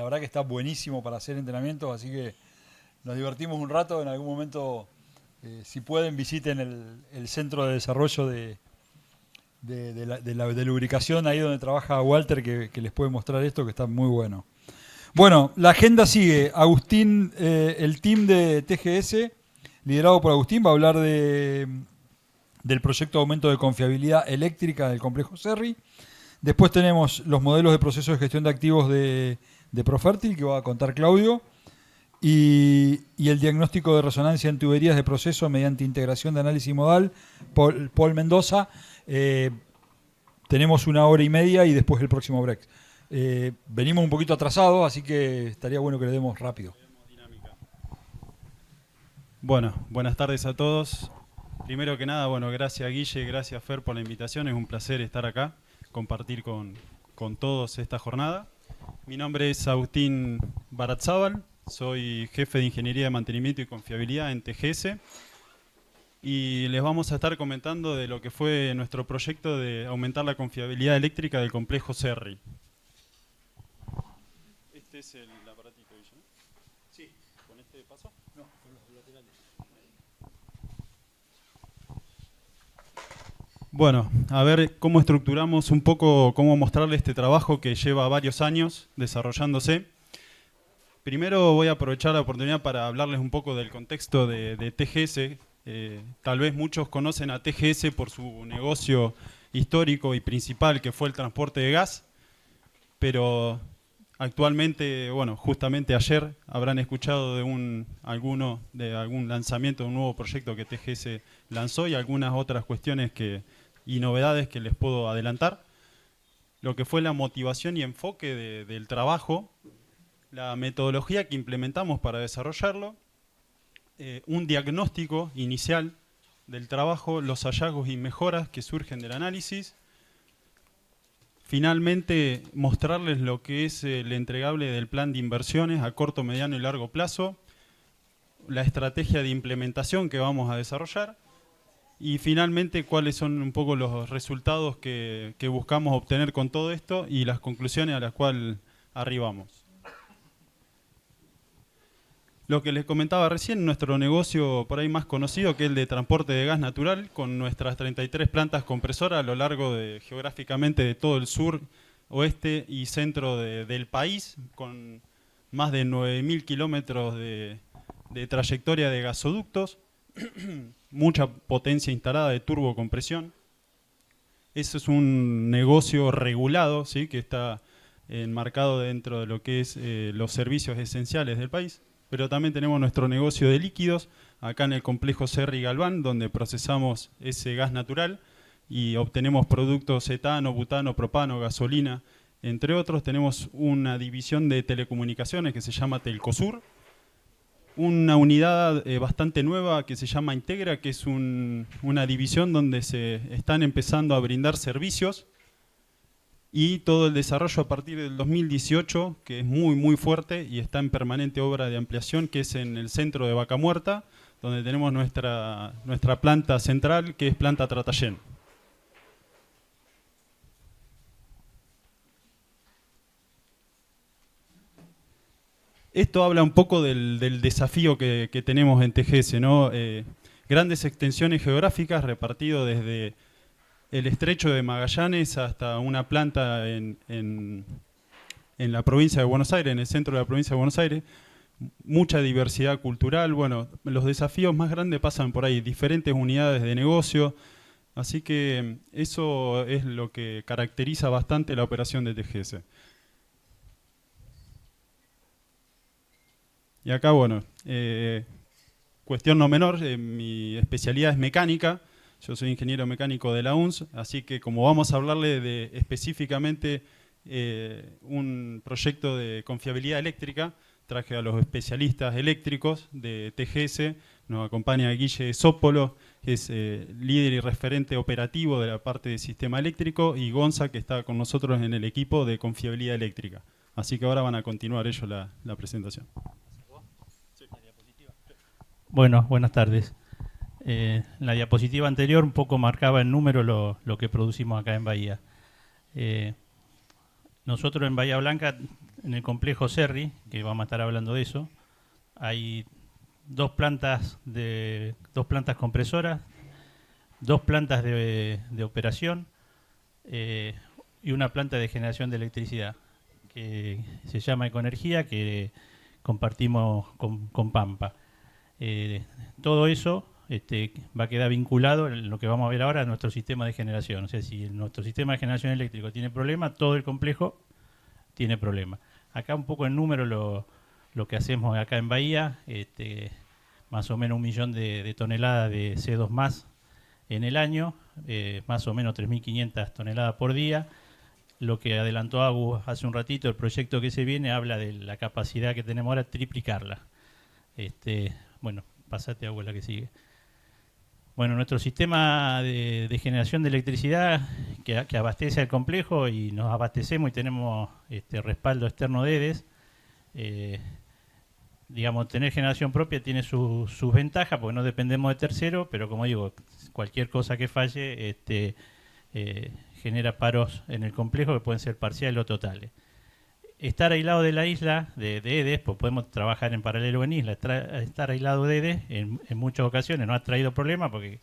verdad que está buenísimo para hacer entrenamientos, así que nos divertimos un rato. En algún momento, si pueden, visiten el centro de desarrollo de lubricación, ahí donde trabaja Walter, que les puede mostrar esto, que está muy bueno. Bueno, la agenda sigue. Agustín, el team de TGS, liderado por Agustín, va a hablar del proyecto de aumento de confiabilidad eléctrica del complejo Cerri. Después tenemos los modelos de proceso de gestión de activos de Profertil, que va a contar Claudio, y el diagnóstico de resonancia en tuberías de proceso mediante integración de análisis modal, Paul Mendoza. Tenemos 1 hora y media y después el próximo break. Venimos un poquito atrasados, así que estaría bueno que le demos rápido. Bueno, buenas tardes a todos. Primero que nada, bueno, gracias Guille, gracias Fer por la invitación. Es un placer estar acá, compartir con todos esta jornada. Mi nombre es Agustín Baratzábal, soy jefe de Ingeniería de Mantenimiento y Confiabilidad en TGS. Y les vamos a estar comentando de lo que fue nuestro proyecto de aumentar la confiabilidad eléctrica del complejo Cerri. Este es el aparatito, ¿no? Sí, ¿con este paso? No, con los laterales. Bueno, a ver cómo estructuramos un poco, cómo mostrarles este trabajo que lleva varios años desarrollándose. Primero voy a aprovechar la oportunidad para hablarles un poco del contexto de TGS. Tal vez muchos conocen a TGS por su negocio histórico y principal, que fue el transporte de gas, pero actualmente, bueno, justamente ayer habrán escuchado de algún lanzamiento de un nuevo proyecto que TGS lanzó y algunas otras cuestiones y novedades que les puedo adelantar. Lo que fue la motivación y enfoque del trabajo, la metodología que implementamos para desarrollarlo, un diagnóstico inicial del trabajo, los hallazgos y mejoras que surgen del análisis. Finalmente, mostrarles lo que es el entregable del plan de inversiones a corto, mediano y largo plazo, la estrategia de implementación que vamos a desarrollar y finalmente cuáles son un poco los resultados que buscamos obtener con todo esto y las conclusiones a las cuales arribamos. Lo que les comentaba recién, nuestro negocio por ahí más conocido, que es el de transporte de gas natural, con nuestras 33 plantas compresoras a lo largo geográficamente de todo el sur, oeste y centro del país, con más de 9.000 kilómetros de trayectoria de gasoductos, mucha potencia instalada de turbocompresión. Eso es un negocio regulado, ¿sí?, que está enmarcado dentro de lo que es los servicios esenciales del país. Pero también tenemos nuestro negocio de líquidos, acá en el complejo Cerri Galván, donde procesamos ese gas natural y obtenemos productos etano, butano, propano, gasolina, entre otros. Tenemos una división de telecomunicaciones que se llama Telcosur, una unidad bastante nueva que se llama Integra, que es una división donde se están empezando a brindar servicios, y todo el desarrollo a partir del 2018, que es muy fuerte y está en permanente obra de ampliación, que es en el centro de Vaca Muerta, donde tenemos nuestra planta central, que es planta Tratayén. Esto habla un poco del desafío que tenemos en TGS, ¿no? Grandes extensiones geográficas repartido desde el estrecho de Magallanes hasta una planta en la provincia de Buenos Aires, en el centro de la provincia de Buenos Aires. Mucha diversidad cultural. Bueno, los desafíos más grandes pasan por ahí, diferentes unidades de negocio. Así que eso es lo que caracteriza bastante la operación de TGS. Y acá, bueno, cuestión no menor, mi especialidad es mecánica. Yo soy ingeniero mecánico de la UNS, así que como vamos a hablarle de específicamente un proyecto de confiabilidad eléctrica, traje a los especialistas eléctricos de TGS. Nos acompaña Guille Sópolo, que es líder y referente operativo de la parte de sistema eléctrico, y Gonza, que está con nosotros en el equipo de confiabilidad eléctrica. Así que ahora van a continuar ellos la presentación. Bueno, buenas tardes. La diapositiva anterior un poco marcaba en número lo que producimos acá en Bahía. Nosotros en Bahía Blanca, en el complejo Cerri, que vamos a estar hablando de eso, hay dos plantas compresoras, dos plantas de operación y una planta de generación de electricidad que se llama Ecoenergía, que compartimos con Pampa. Todo eso va a quedar vinculado en lo que vamos a ver ahora a nuestro sistema de generación. O sea, si nuestro sistema de generación eléctrico tiene problema, todo el complejo tiene problema. Acá un poco en número lo que hacemos acá en Bahía, más o menos 1 millón de toneladas de CO2 más en el año, más o menos 3.500 toneladas por día. Lo que adelantó Agus hace un ratito, el proyecto que se viene habla de la capacidad que tenemos ahora, triplicarla. Bueno, pasate a la que sigue. Bueno, nuestro sistema de generación de electricidad que abastece al complejo, y nos abastecemos y tenemos respaldo externo de EDES. Digamos, tener generación propia tiene sus ventajas porque no dependemos de terceros, pero como digo, cualquier cosa que falle genera paros en el complejo que pueden ser parciales o totales. Estar aislado de la isla de EDES, pues podemos trabajar en paralelo en isla. Estar aislado de EDES en muchas ocasiones no ha traído problemas, porque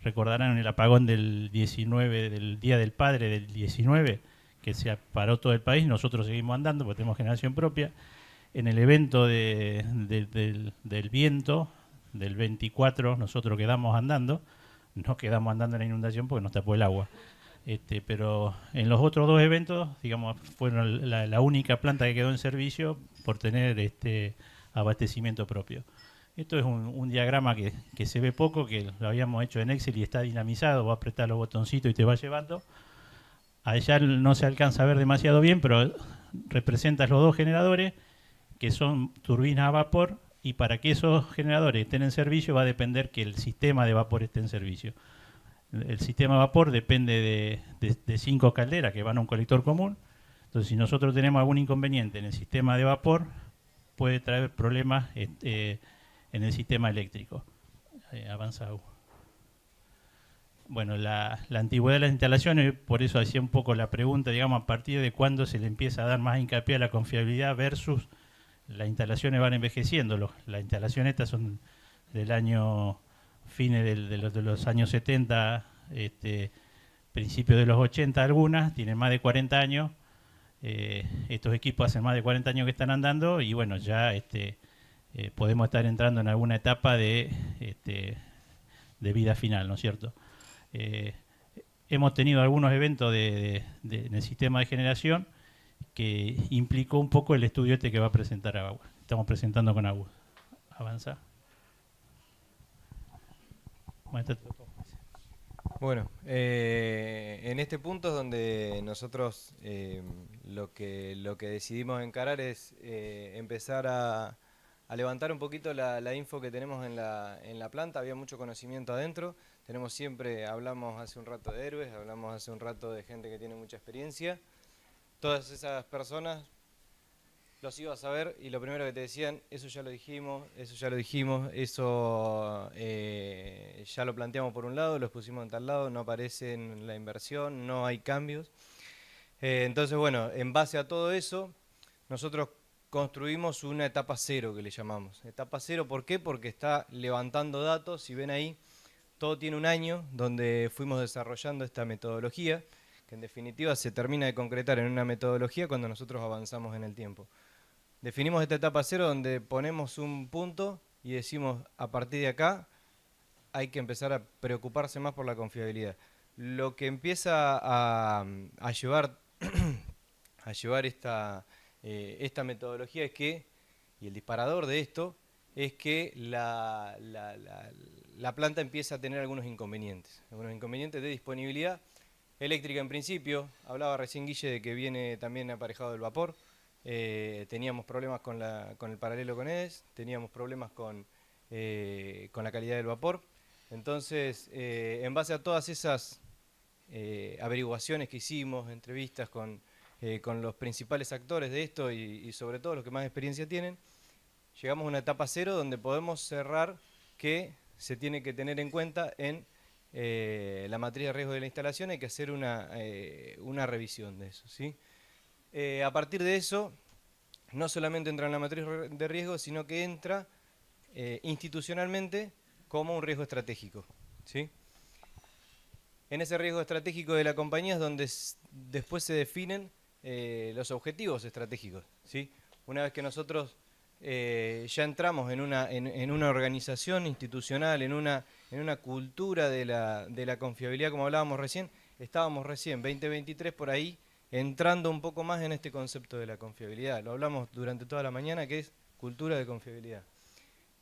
recordarán el apagón del 19, del Día del Padre del 19, que se paró todo el país. Nosotros seguimos andando porque tenemos generación propia. En el evento del viento del 24 nosotros quedamos andando, no quedamos andando en la inundación porque nos tapó el agua. Pero en los otros dos eventos, digamos, fueron la única planta que quedó en servicio por tener abastecimiento propio. Esto es un diagrama que se ve poco, que lo habíamos hecho en Excel y está dinamizado. Vos apretás los botoncitos y te va llevando. Allá no se alcanza a ver demasiado bien, pero representas los dos generadores, que son turbinas a vapor, y para que esos generadores estén en servicio va a depender que el sistema de vapor esté en servicio. El sistema de vapor depende de 5 calderas que van a un colector común. Entonces, si nosotros tenemos algún inconveniente en el sistema de vapor, puede traer problemas en el sistema eléctrico. Avanza. Bueno, la antigüedad de las instalaciones, por eso hacía un poco la pregunta, digamos, a partir de cuándo se le empieza a dar más hincapié a la confiabilidad versus las instalaciones van envejeciendo. Las instalaciones estas son del año fines de los años 70, principios de los 80 algunas, tienen más de 40 años. Estos equipos hacen más de 40 años que están andando y bueno, ya podemos estar entrando en alguna etapa de vida final, ¿no es cierto? Hemos tenido algunos eventos en el sistema de generación que implicó un poco el estudio que va a presentar Agus. Estamos presentando con Agus. Avanza. Bueno, en este punto es donde nosotros lo que decidimos encarar es empezar a levantar un poquito la info que tenemos en la planta. Había mucho conocimiento adentro, hablamos hace un rato de héroes, hablamos hace un rato de gente que tiene mucha experiencia. Todas esas personas los ibas a ver y lo primero que te decían, eso ya lo dijimos, eso ya lo planteamos por un lado, lo pusimos en tal lado, no aparece en la inversión, no hay cambios. Entonces, bueno, en base a todo eso, nosotros construimos una etapa cero que le llamamos. Etapa cero, ¿por qué? Porque está levantando datos. Si ven ahí, todo tiene un año donde fuimos desarrollando esta metodología, que en definitiva se termina de concretar en una metodología cuando nosotros avanzamos en el tiempo. Definimos esta etapa cero donde ponemos un punto y decimos, a partir de acá hay que empezar a preocuparse más por la confiabilidad. Lo que empieza a llevar esta metodología es que, y el disparador de esto, es que la planta empieza a tener algunos inconvenientes de disponibilidad eléctrica en principio. Hablaba recién Guille de que viene también aparejado del vapor. Teníamos problemas con el paralelo con EDES, teníamos problemas con la calidad del vapor. Entonces, en base a todas esas averiguaciones que hicimos, entrevistas con los principales actores de esto y sobre todo los que más experiencia tienen, llegamos a una etapa cero donde podemos cerrar que se tiene que tener en cuenta en la matriz de riesgo de la instalación. Hay que hacer una revisión de eso, ¿sí? A partir de eso, no solamente entra en la matriz de riesgo, sino que entra institucionalmente como un riesgo estratégico, ¿sí? En ese riesgo estratégico de la compañía es donde después se definen los objetivos estratégicos, ¿sí? Una vez que nosotros ya entramos en una organización institucional, en una cultura de la confiabilidad, como hablábamos recién, estábamos recién, 2023, por ahí, entrando un poco más en este concepto de la confiabilidad. Lo hablamos durante toda la mañana, que es cultura de confiabilidad.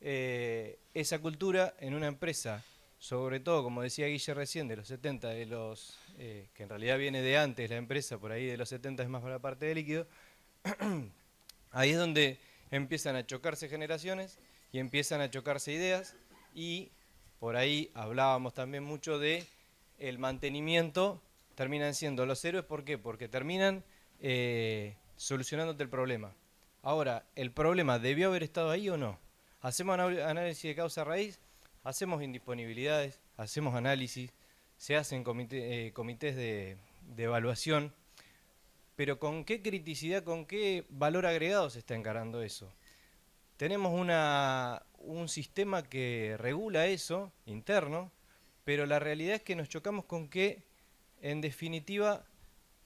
Esa cultura en una empresa, sobre todo, como decía Guille recién, de los 70, que en realidad viene de antes la empresa, por ahí de los 70 es más para la parte de líquido, ahí es donde empiezan a chocarse generaciones y empiezan a chocarse ideas, y por ahí hablábamos también mucho de el mantenimiento, terminan siendo los héroes. ¿Por qué? Porque terminan solucionándote el problema. Ahora, ¿el problema debió haber estado ahí o no? Hacemos análisis de causa-raíz, hacemos indisponibilidades, hacemos análisis, se hacen comités de evaluación, pero ¿con qué criticidad, con qué valor agregado se está encarando eso? Tenemos un sistema que regula eso, interno, pero la realidad es que nos chocamos con que, en definitiva,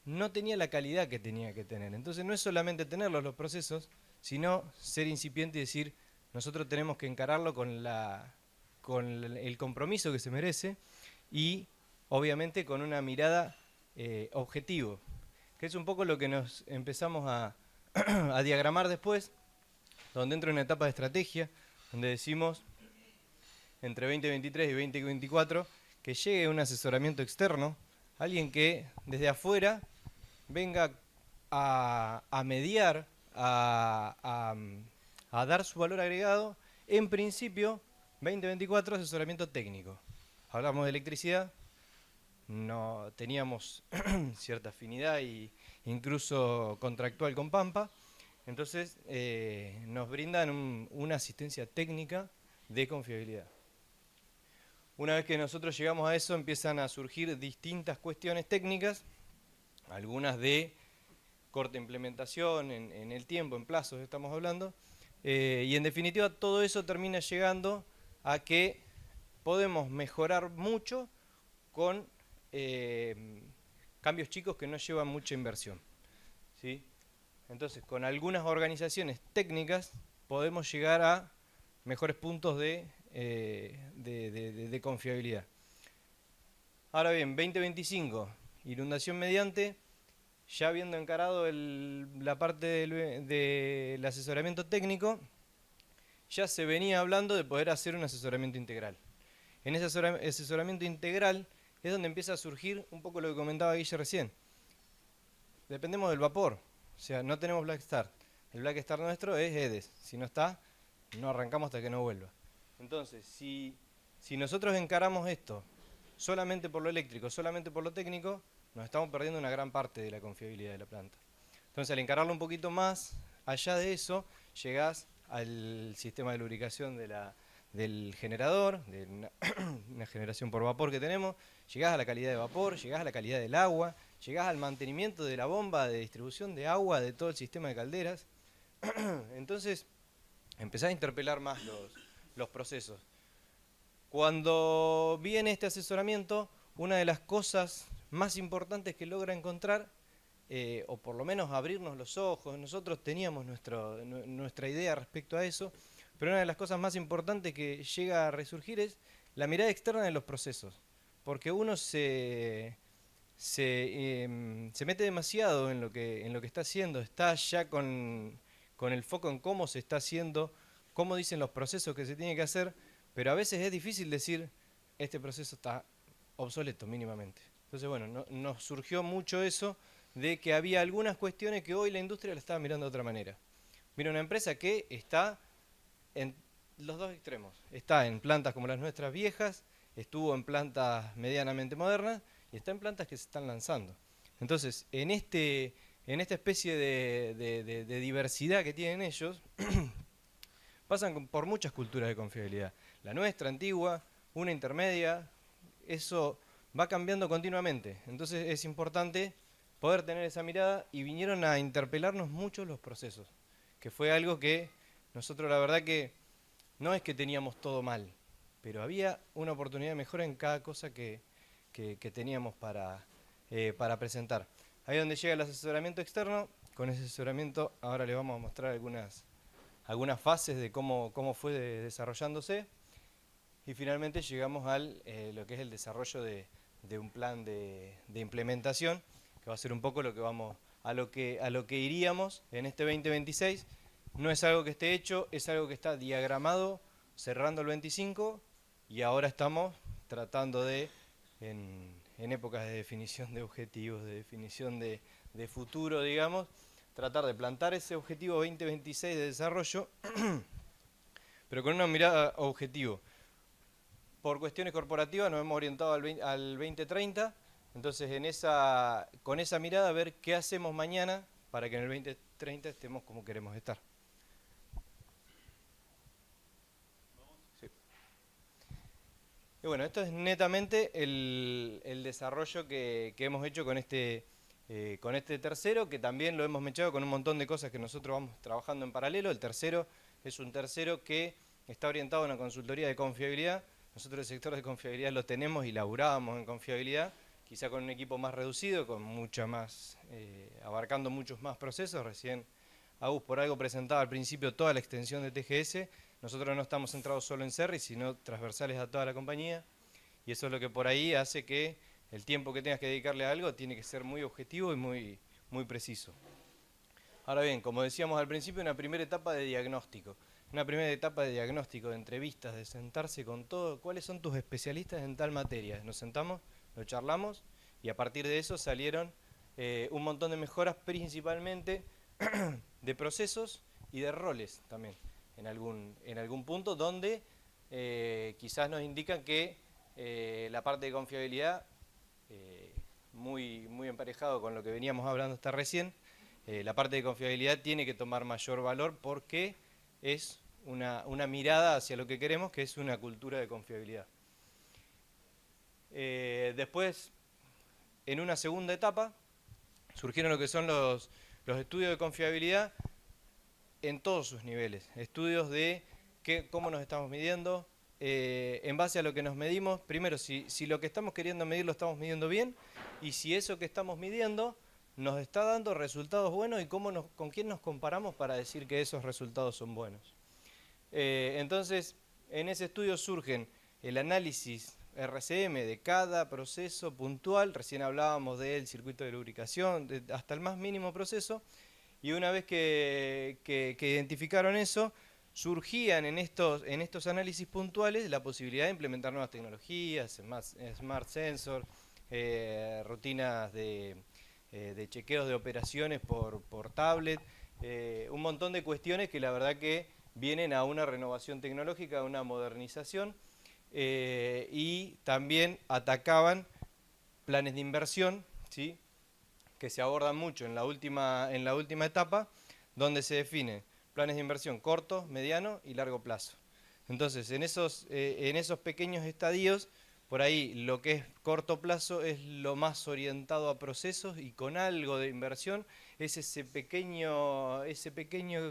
no tenía la calidad que tenía que tener. Entonces no es solamente tenerlos los procesos, sino ser incipiente y decir, nosotros tenemos que encararlo con el compromiso que se merece y, obviamente, con una mirada objetivo, que es un poco lo que nos empezamos a diagramar después, donde entra una etapa de estrategia, donde decimos, entre 2023 y 2024, que llegue un asesoramiento externo, alguien que desde afuera venga a mediar, a dar su valor agregado. En principio, 2024, asesoramiento técnico. Hablamos de electricidad, no teníamos cierta afinidad e incluso contractual con Pampa, entonces nos brindan una asistencia técnica de confiabilidad. Una vez que nosotros llegamos a eso, empiezan a surgir distintas cuestiones técnicas, algunas de corta implementación en el tiempo, en plazos estamos hablando, y en definitiva todo eso termina llegando a que podemos mejorar mucho con cambios chicos que no llevan mucha inversión, ¿sí? Entonces, con algunas organizaciones técnicas podemos llegar a mejores puntos de confiabilidad. Ahora bien, 2025, inundación mediante, ya habiendo encarado la parte del asesoramiento técnico, ya se venía hablando de poder hacer un asesoramiento integral. En ese asesoramiento integral es donde empieza a surgir un poco lo que comentaba Guille recién. Dependemos del vapor, o sea, no tenemos Black Start. El Black Start nuestro es EDES, si no está, no arrancamos hasta que no vuelva. Entonces, si nosotros encaramos esto solamente por lo eléctrico, solamente por lo técnico, nos estamos perdiendo una gran parte de la confiabilidad de la planta. Entonces, al encararlo un poquito más allá de eso, llegás al sistema de lubricación del generador, de una generación por vapor que tenemos, llegás a la calidad de vapor, llegás a la calidad del agua, llegás al mantenimiento de la bomba de distribución de agua de todo el sistema de calderas. Entonces, empezás a interpelar más los procesos. Cuando viene este asesoramiento, una de las cosas más importantes que logra encontrar, o por lo menos abrirnos los ojos, nosotros teníamos nuestra idea respecto a eso, pero una de las cosas más importantes que llega a resurgir es la mirada externa de los procesos, porque uno se mete demasiado en lo que está haciendo, está ya con el foco en cómo se está haciendo, cómo dicen los procesos que se tiene que hacer, pero a veces es difícil decir, este proceso está obsoleto mínimamente. Entonces, bueno, nos surgió mucho eso de que había algunas cuestiones que hoy la industria la estaba mirando de otra manera. Mira, una empresa que está en los dos extremos. Está en plantas como las nuestras viejas, estuvo en plantas medianamente modernas y está en plantas que se están lanzando. Entonces, en esta especie de diversidad que tienen ellos, pasan por muchas culturas de confiabilidad. La nuestra, antigua, una intermedia, eso va cambiando continuamente. Entonces es importante poder tener esa mirada y vinieron a interpelarnos mucho los procesos, que fue algo que nosotros la verdad que no es que teníamos todo mal, pero había una oportunidad de mejora en cada cosa que teníamos para presentar. Ahí es donde llega el asesoramiento externo. Con ese asesoramiento ahora les vamos a mostrar algunas fases de cómo fue desarrollándose. Y finalmente llegamos a lo que es el desarrollo de un plan de implementación, que va a ser un poco lo que a lo que iríamos en este 2026. No es algo que esté hecho, es algo que está diagramado cerrando el 25 y ahora estamos tratando de, en épocas de definición de objetivos, de definición de futuro, digamos, tratar de plantar ese objetivo 2026 de desarrollo, pero con una mirada objetivo. Por cuestiones corporativas nos hemos orientado al 2030, entonces con esa mirada a ver qué hacemos mañana para que en el 2030 estemos como queremos estar. Sí. Y bueno, esto es netamente el desarrollo que hemos hecho con este tercero, que también lo hemos mechado con un montón de cosas que nosotros vamos trabajando en paralelo. El tercero es un tercero que está orientado a una consultoría de confiabilidad. Nosotros el sector de confiabilidad lo tenemos y laburábamos en confiabilidad, quizá con un equipo más reducido, con mucha más, abarcando muchos más procesos. Recién Agus por algo presentaba al principio toda la extensión de TGS. Nosotros no estamos centrados solo en Cerri, sino transversales a toda la compañía. Y eso es lo que por ahí hace que el tiempo que tengas que dedicarle a algo tiene que ser muy objetivo y muy preciso. Ahora bien, como decíamos al principio, una primera etapa de diagnóstico. Una primera etapa de diagnóstico, de entrevistas, de sentarse con todo. ¿Cuáles son tus especialistas en tal materia? Nos sentamos, lo charlamos y a partir de eso salieron un montón de mejoras, principalmente de procesos y de roles también. En algún punto donde quizás nos indican que la parte de confiabilidad, muy emparejado con lo que veníamos hablando hasta recién, la parte de confiabilidad tiene que tomar mayor valor porque es una mirada hacia lo que queremos, que es una cultura de confiabilidad. Después, en una segunda etapa, surgieron lo que son los estudios de confiabilidad en todos sus niveles. Estudios de cómo nos estamos midiendo, en base a lo que nos medimos, primero si lo que estamos queriendo medir lo estamos midiendo bien y si eso que estamos midiendo nos está dando resultados buenos y con quién nos comparamos para decir que esos resultados son buenos. Entonces, en ese estudio surgen el análisis RCM de cada proceso puntual, recién hablábamos del circuito de lubricación, hasta el más mínimo proceso, y una vez que identificaron eso, surgían en estos análisis puntuales la posibilidad de implementar nuevas tecnologías, Smart Sensor, rutinas de chequeos de operaciones por tablet, un montón de cuestiones que la verdad que vienen a una renovación tecnológica, a una modernización, y también atacaban planes de inversión, ¿sí?, que se abordan mucho en la última etapa, donde se definen planes de inversión corto, mediano y largo plazo. Entonces, en esos pequeños estadios, por ahí lo que es corto plazo es lo más orientado a procesos y con algo de inversión es ese pequeño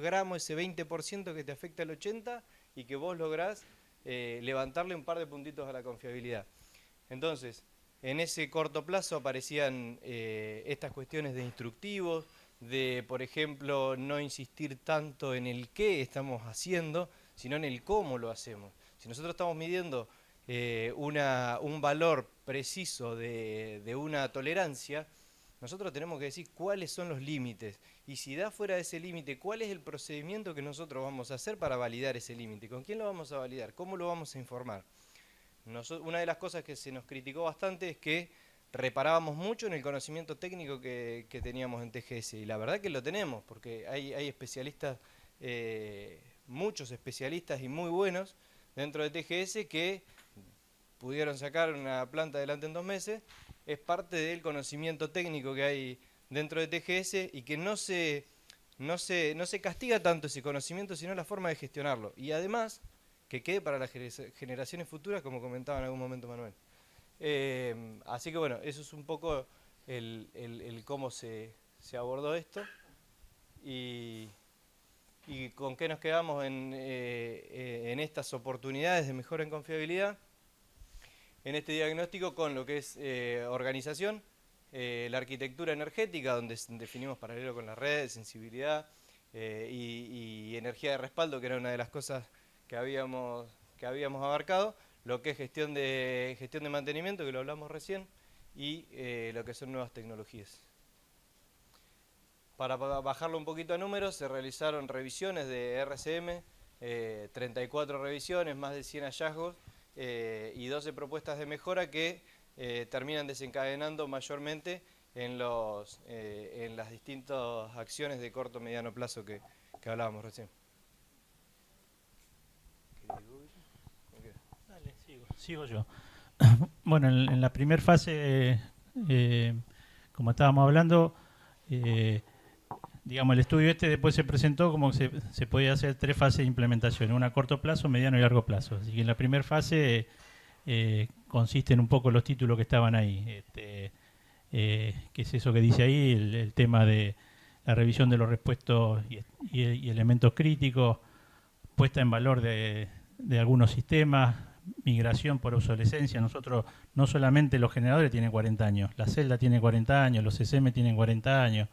gramo, ese 20% que te afecta el 80% y que vos lográs levantarle un par de puntitos a la confiabilidad. Entonces, en ese corto plazo aparecían estas cuestiones de instructivos, de, por ejemplo, no insistir tanto en el qué estamos haciendo, sino en el cómo lo hacemos. Si nosotros estamos midiendo un valor preciso de una tolerancia, nosotros tenemos que decir cuáles son los límites. Y si da fuera de ese límite, ¿cuál es el procedimiento que nosotros vamos a hacer para validar ese límite? ¿Con quién lo vamos a validar? ¿Cómo lo vamos a informar? Una de las cosas que se nos criticó bastante es que reparábamos mucho en el conocimiento técnico que teníamos en TGS, y la verdad que lo tenemos, porque hay especialistas, muchos especialistas y muy buenos dentro de TGS que pudieron sacar una planta adelante en 2 meses, es parte del conocimiento técnico que hay dentro de TGS y que no se castiga tanto ese conocimiento, sino la forma de gestionarlo. Y además, que quede para las generaciones futuras, como comentaba en algún momento Manuel. Así que bueno, eso es un poco el cómo se abordó esto. Y con qué nos quedamos en estas oportunidades de mejora en confiabilidad, en este diagnóstico, con lo que es organización, la arquitectura energética, donde definimos paralelo con la red, sensibilidad y energía de respaldo, que era una de las cosas que habíamos abarcado, lo que es gestión de mantenimiento, que lo hablamos recién, y lo que son nuevas tecnologías. Para bajarlo un poquito a números, se realizaron revisiones de RCM, 34 revisiones, más de 100 hallazgos y 12 propuestas de mejora que terminan desencadenando mayormente en las distintas acciones de corto y mediano plazo que hablábamos recién. Dale, sigo yo. Bueno, en la primera fase, como estábamos hablando, digamos, el estudio después se presentó como que se podía hacer 3 fases de implementación, una a corto plazo, mediano y largo plazo. Así que en la primera fase consiste en un poco los títulos que estaban ahí. ¿Qué es eso que dice ahí? El tema de la revisión de los repuestos y elementos críticos, puesta en valor de algunos sistemas, migración por obsolescencia. Nosotros, no solamente los generadores tienen 40 años, la celda tiene 40 años, los SM tienen 40 años.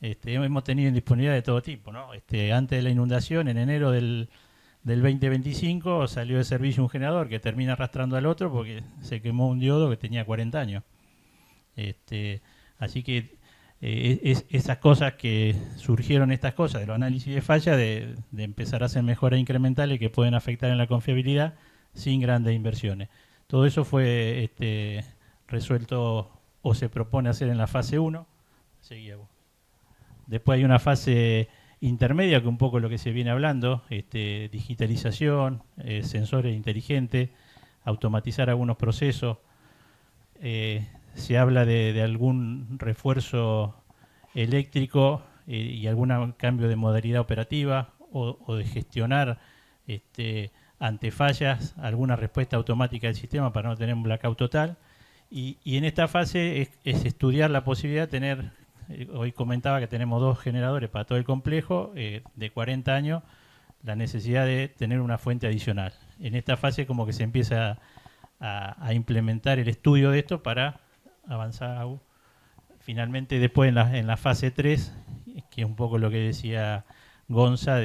Hemos tenido indisponibilidad de todo tipo, ¿no? Antes de la inundación, en enero del 2025, salió de servicio un generador que termina arrastrando al otro porque se quemó un diodo que tenía 40 años. Así que esas cosas que surgieron, estas cosas de los análisis de falla, de empezar a hacer mejoras incrementales que pueden afectar en la confiabilidad sin grandes inversiones. Todo eso fue resuelto o se propone hacer en la fase 1. Seguía vos. Después hay una fase intermedia, que un poco lo que se viene hablando, digitalización, sensores inteligentes, automatizar algunos procesos. Se habla de algún refuerzo eléctrico y algún cambio de modalidad operativa o de gestionar ante fallas alguna respuesta automática del sistema para no tener un blackout total. Y en esta fase es estudiar la posibilidad de tener... Hoy comentaba que tenemos 2 generadores para todo el complejo, de 40 años, la necesidad de tener una fuente adicional. En esta fase como que se empieza a implementar el estudio de esto para avanzar. Finalmente después en la fase 3, que es un poco lo que decía Gonza,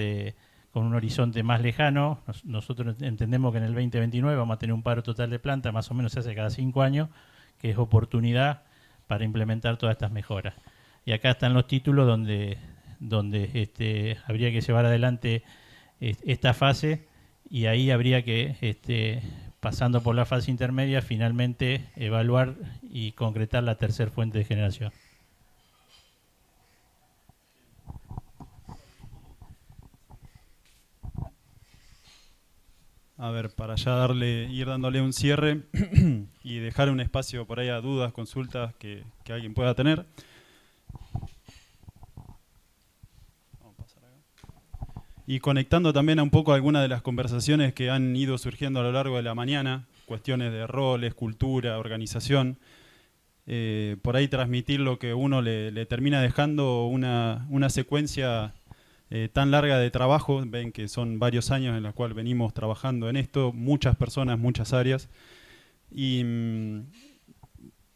con un horizonte más lejano, nosotros entendemos que en el 2029 vamos a tener un paro total de planta, más o menos se hace cada 5 años, que es oportunidad para implementar todas estas mejoras. Y acá están los títulos donde habría que llevar adelante esta fase, y ahí habría que, pasando por la fase intermedia, finalmente evaluar y concretar la tercera fuente de generación. A ver, para ya ir dándole un cierre y dejar un espacio por ahí a dudas, consultas que alguien pueda tener. Y conectando también a un poco algunas de las conversaciones que han ido surgiendo a lo largo de la mañana, cuestiones de roles, cultura, organización, por ahí transmitir lo que uno le termina dejando una secuencia tan larga de trabajo. Ven que son varios años en los cuales venimos trabajando en esto, muchas personas, muchas áreas. Y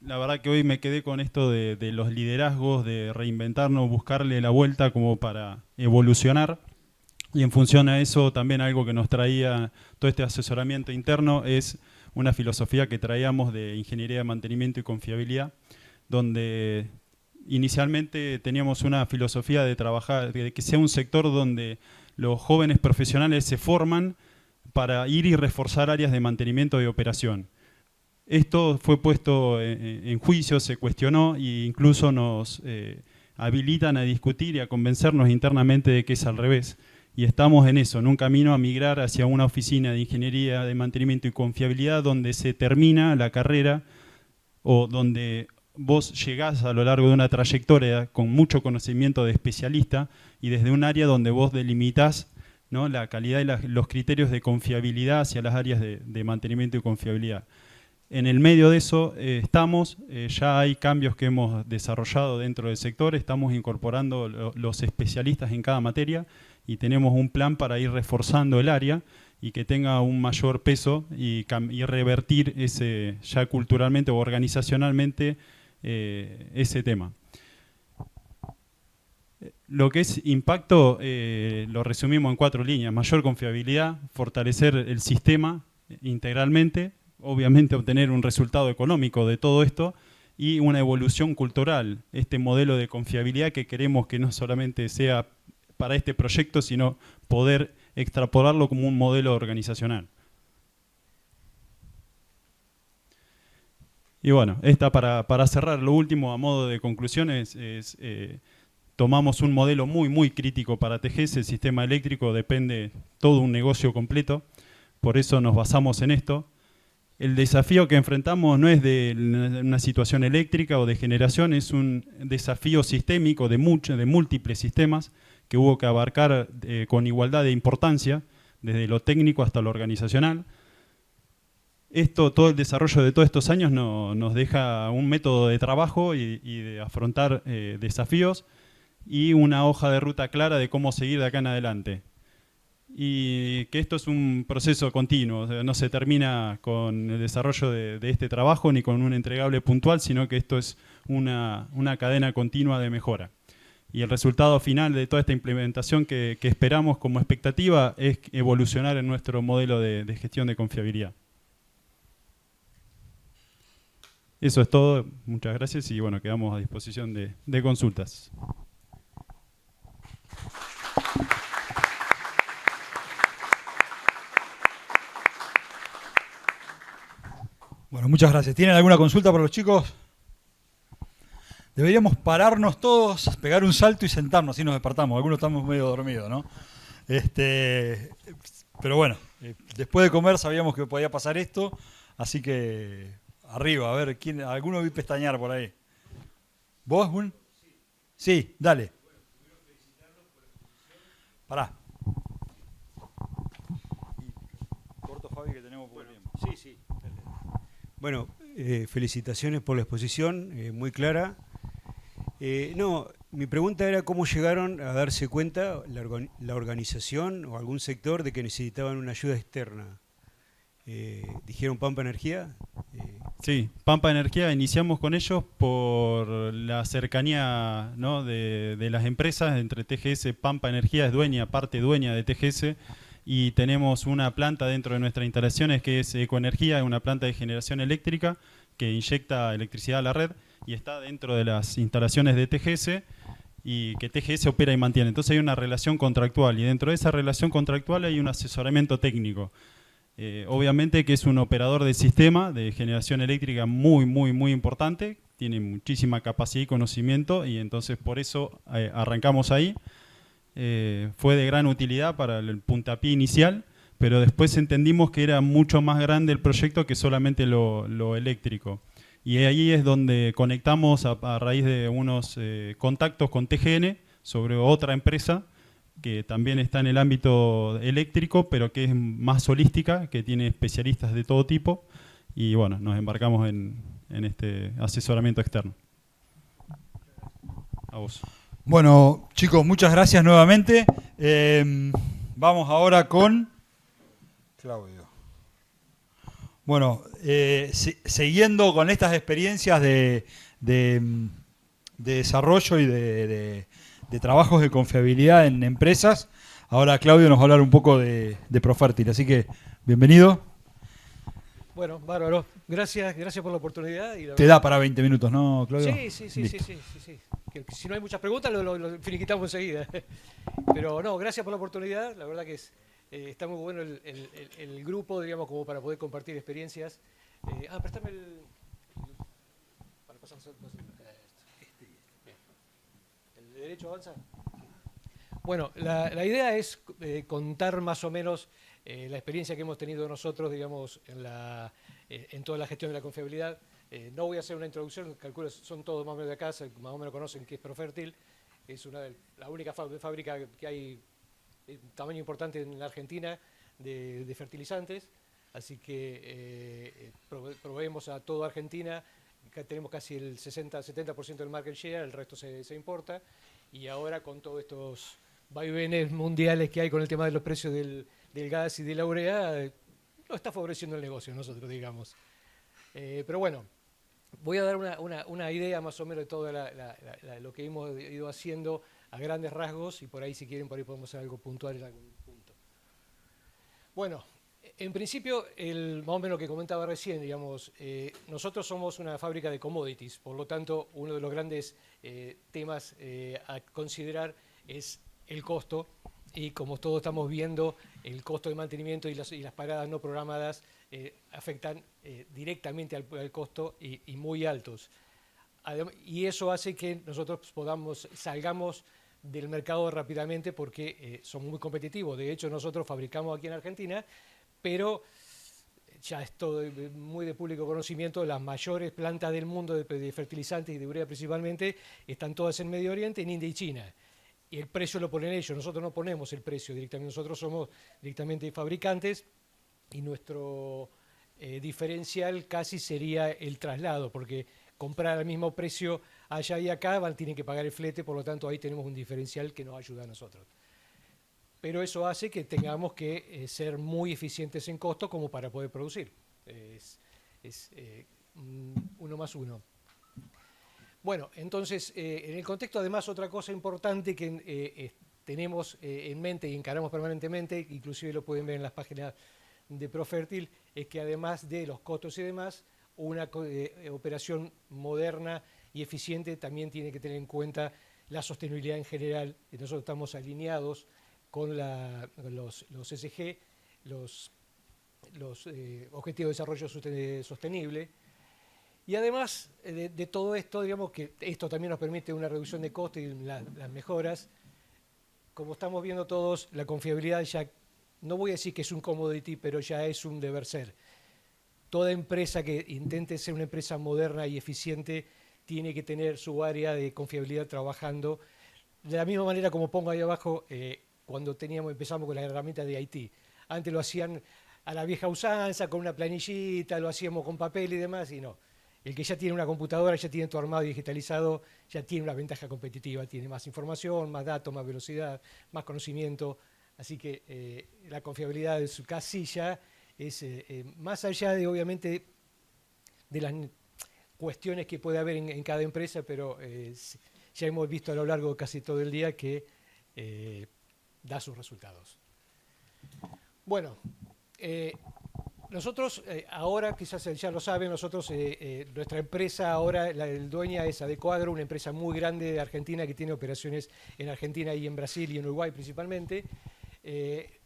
la verdad que hoy me quedé con esto de los liderazgos, de reinventarnos, buscarle la vuelta como para evolucionar. Y en función a eso, también algo que nos traía todo este asesoramiento interno es una filosofía que traíamos de ingeniería de mantenimiento y confiabilidad, donde inicialmente teníamos una filosofía de trabajar, de que sea un sector donde los jóvenes profesionales se forman para ir y reforzar áreas de mantenimiento y operación. Esto fue puesto en juicio, se cuestionó e incluso nos habilitan a discutir y a convencernos internamente de que es al revés. Y estamos en eso, en un camino a migrar hacia una oficina de ingeniería de mantenimiento y confiabilidad donde se termina la carrera o donde vos llegás a lo largo de una trayectoria con mucho conocimiento de especialista y desde un área donde vos delimitás, ¿no?, la calidad y los criterios de confiabilidad hacia las áreas de mantenimiento y confiabilidad. En el medio de eso estamos, ya hay cambios que hemos desarrollado dentro del sector, estamos incorporando los especialistas en cada materia y tenemos un plan para ir reforzando el área y que tenga un mayor peso y revertir ese, ya culturalmente o organizacionalmente ese tema. Lo que es impacto lo resumimos en 4 líneas: mayor confiabilidad, fortalecer el sistema integralmente, obviamente obtener un resultado económico de todo esto y una evolución cultural, este modelo de confiabilidad que queremos que no solamente sea para este proyecto, sino poder extrapolarlo como un modelo organizacional. Y bueno, para cerrar, lo último a modo de conclusión tomamos un modelo muy crítico para TGS. El sistema eléctrico depende todo un negocio completo, por eso nos basamos en esto. El desafío que enfrentamos no es de una situación eléctrica o de generación, es un desafío sistémico de múltiples sistemas que hubo que abarcar con igualdad de importancia, desde lo técnico hasta lo organizacional. Todo el desarrollo de todos estos años nos deja un método de trabajo y de afrontar desafíos y una hoja de ruta clara de cómo seguir de acá en adelante. Y que esto es un proceso continuo, o sea, no se termina con el desarrollo de este trabajo ni con un entregable puntual, sino que esto es una cadena continua de mejora. Y el resultado final de toda esta implementación que esperamos como expectativa es evolucionar en nuestro modelo de gestión de confiabilidad. Eso es todo, muchas gracias y bueno, quedamos a disposición de consultas. Bueno, muchas gracias. ¿Tienen alguna consulta para los chicos? Deberíamos pararnos todos, pegar un salto y sentarnos, así nos despertamos. Algunos estamos medio dormidos, ¿no? Pero bueno, después de comer sabíamos que podía pasar esto, así que arriba, a ver, ¿alguno vi pestañear por ahí? ¿Vos, Gun? Sí, dale. Pará. Corto, Fabi, que tenemos poco tiempo. Sí. Bueno, felicitaciones por la exposición, muy clara. Mi pregunta era cómo llegaron a darse cuenta la organización o algún sector de que necesitaban una ayuda externa. ¿Dijeron Pampa Energía? Sí, Pampa Energía, iniciamos con ellos por la cercanía, ¿no?, de las empresas. Entre TGS, Pampa Energía es parte dueña de TGS, y tenemos una planta dentro de nuestras instalaciones que es Ecoenergía, una planta de generación eléctrica que inyecta electricidad a la red y está dentro de las instalaciones de TGS y que TGS opera y mantiene. Entonces hay una relación contractual y dentro de esa relación contractual hay un asesoramiento técnico. Obviamente que es un operador de sistema de generación eléctrica muy importante, tiene muchísima capacidad y conocimiento y entonces por eso arrancamos ahí. Fue de gran utilidad para el puntapié inicial, pero después entendimos que era mucho más grande el proyecto que solamente lo eléctrico. Y ahí es donde conectamos a raíz de unos contactos con TGN sobre otra empresa que también está en el ámbito eléctrico, pero que es más holística, que tiene especialistas de todo tipo, y bueno, nos embarcamos en este asesoramiento externo. A vos. Bueno, chicos, muchas gracias nuevamente. Vamos ahora con Claudio. Bueno, siguiendo con estas experiencias de desarrollo y de trabajos de confiabilidad en empresas, ahora Claudio nos va a hablar un poco de Profértil, así que bienvenido. Bueno, bárbaro. Gracias por la oportunidad. Te da para 20 minutos, ¿no, Claudio? Sí. Que si no hay muchas preguntas, lo finiquitamos enseguida. Pero no, gracias por la oportunidad. La verdad que está muy bueno el grupo, digamos, como para poder compartir experiencias. Préstame para pasar. ¿El de derecho avanza? Bueno, la idea es contar más o menos la experiencia que hemos tenido nosotros, digamos, en toda la gestión de la confiabilidad. No voy a hacer una introducción, calculo son todos más o menos de acá, más o menos conocen qué es Profértil. Es la única fábrica que hay de tamaño importante en la Argentina de fertilizantes. así que proveemos a toda Argentina. Acá tenemos casi el 60-70% del market share, el resto se importa, y ahora con todos estos vaivenes mundiales que hay con el tema de los precios del gas y de la urea, no está favoreciendo el negocio nosotros, digamos. Pero bueno, voy a dar una idea más o menos de todo lo que hemos ido haciendo a grandes rasgos, y por ahí si quieren, por ahí podemos hacer algo puntual en algún punto. Bueno, en principio, más o menos lo que comentaba recién, digamos, nosotros somos una fábrica de commodities, por lo tanto, uno de los grandes temas a considerar es el costo, y como todos estamos viendo, el costo de mantenimiento y las paradas no programadas afectan directamente al costo y muy altos. Y eso hace que nosotros salgamos del mercado rápidamente porque son muy competitivos. De hecho, nosotros fabricamos aquí en Argentina, pero ya es todo muy de público conocimiento, las mayores plantas del mundo de fertilizantes y de urea principalmente están todas en Medio Oriente, en India y China. Y el precio lo ponen ellos, nosotros no ponemos el precio directamente, nosotros somos directamente fabricantes, y nuestro diferencial casi sería el traslado, porque comprar al mismo precio allá y acá tienen que pagar el flete, por lo tanto ahí tenemos un diferencial que nos ayuda a nosotros. Pero eso hace que tengamos que ser muy eficientes en costo como para poder producir. Es 1 más 1. Bueno, entonces, en el contexto, además, otra cosa importante que tenemos en mente y encaramos permanentemente, inclusive lo pueden ver en las páginas de Profertil, es que además de los costos y demás, una operación moderna y eficiente también tiene que tener en cuenta la sostenibilidad en general. Nosotros estamos alineados con los SG, los Objetivos de Desarrollo Sostenible. Y además de todo esto, digamos que esto también nos permite una reducción de costes y las mejoras. Como estamos viendo todos, la confiabilidad ya, no voy a decir que es un commodity, pero ya es un deber ser. Toda empresa que intente ser una empresa moderna y eficiente tiene que tener su área de confiabilidad trabajando. De la misma manera como pongo ahí abajo, cuando empezamos con la herramienta de IT. Antes lo hacían a la vieja usanza, con una planillita, lo hacíamos con papel y demás, y no. El que ya tiene una computadora, ya tiene todo armado y digitalizado, ya tiene una ventaja competitiva, tiene más información, más datos, más velocidad, más conocimiento. Así que la confiabilidad de su casilla es más allá de, obviamente, de las cuestiones que puede haber en cada empresa, pero ya hemos visto a lo largo de casi todo el día que da sus resultados. Bueno, nosotros ahora, quizás ya lo saben, nosotros, nuestra empresa ahora, la dueña es Adecoagro, una empresa muy grande de Argentina que tiene operaciones en Argentina y en Brasil y en Uruguay principalmente,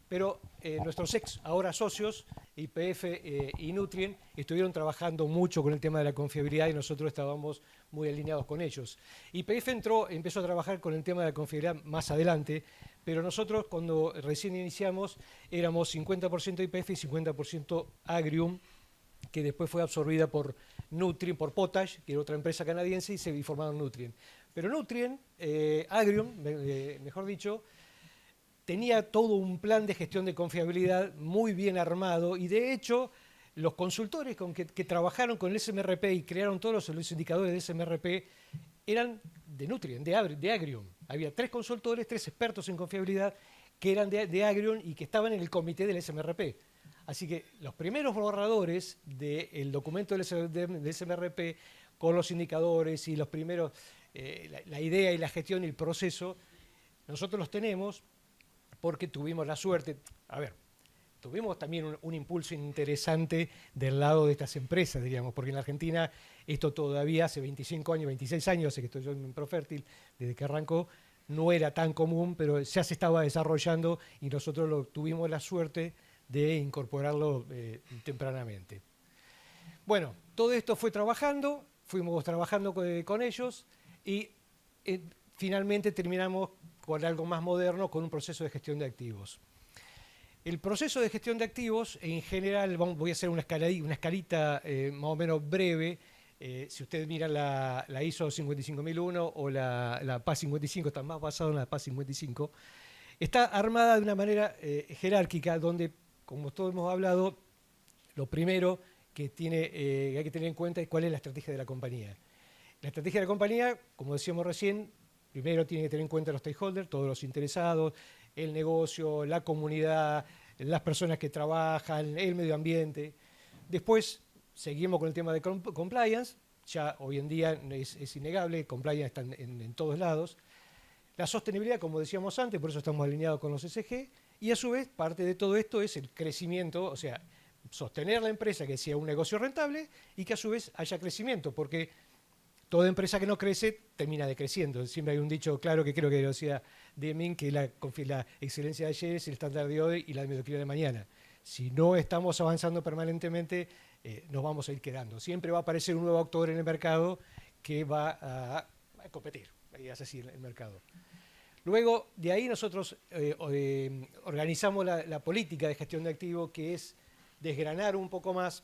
pero nuestros ahora socios, YPF y Nutrien, estuvieron trabajando mucho con el tema de la confiabilidad y nosotros estábamos muy alineados con ellos. YPF empezó a trabajar con el tema de la confiabilidad más adelante, pero nosotros cuando recién iniciamos éramos 50% YPF y 50% Agrium, que después fue absorbida por Nutrien, por Potash, que era otra empresa canadiense, y se formaron Nutrien. Pero Nutrien, Agrium, mejor dicho, tenía todo un plan de gestión de confiabilidad muy bien armado, y de hecho los consultores que trabajaron con el SMRP y crearon todos los indicadores de SMRP eran de Nutrien, de Agrium. Había 3 consultores, 3 expertos en confiabilidad que eran de Agrium y que estaban en el comité del SMRP. Así que los primeros borradores del documento del SMRP con los indicadores y los primeros, la idea y la gestión y el proceso, nosotros los tenemos porque tuvimos la suerte, tuvimos también un impulso interesante del lado de estas empresas, diríamos, porque en Argentina esto todavía hace 25 años, 26 años, hace que estoy yo en Profertil, desde que arrancó, no era tan común, pero ya se estaba desarrollando y nosotros tuvimos la suerte de incorporarlo tempranamente. Bueno, todo esto fuimos trabajando con ellos y finalmente terminamos con algo más moderno, con un proceso de gestión de activos. El proceso de gestión de activos, en general, voy a hacer una escalita más o menos breve. Si ustedes miran la ISO 55001 o la PAS 55, está más basado en la PAS 55, está armada de una manera jerárquica, donde, como todos hemos hablado, lo primero que hay que tener en cuenta es cuál es la estrategia de la compañía. La estrategia de la compañía, como decíamos recién, primero tiene que tener en cuenta los stakeholders, todos los interesados, el negocio, la comunidad, las personas que trabajan, el medio ambiente. Después seguimos con el tema de compliance, ya hoy en día es innegable, compliance está en todos lados. La sostenibilidad, como decíamos antes, por eso estamos alineados con los ESG, y a su vez parte de todo esto es el crecimiento, o sea, sostener la empresa que sea un negocio rentable y que a su vez haya crecimiento, porque toda empresa que no crece termina decreciendo. Siempre hay un dicho claro que creo que lo decía Deming, que la excelencia de ayer es el estándar de hoy y la mediocridad de mañana. Si no estamos avanzando permanentemente, nos vamos a ir quedando. Siempre va a aparecer un nuevo actor en el mercado que va a competir. Ahí es así el mercado. Luego, de ahí nosotros organizamos la política de gestión de activos, que es desgranar un poco más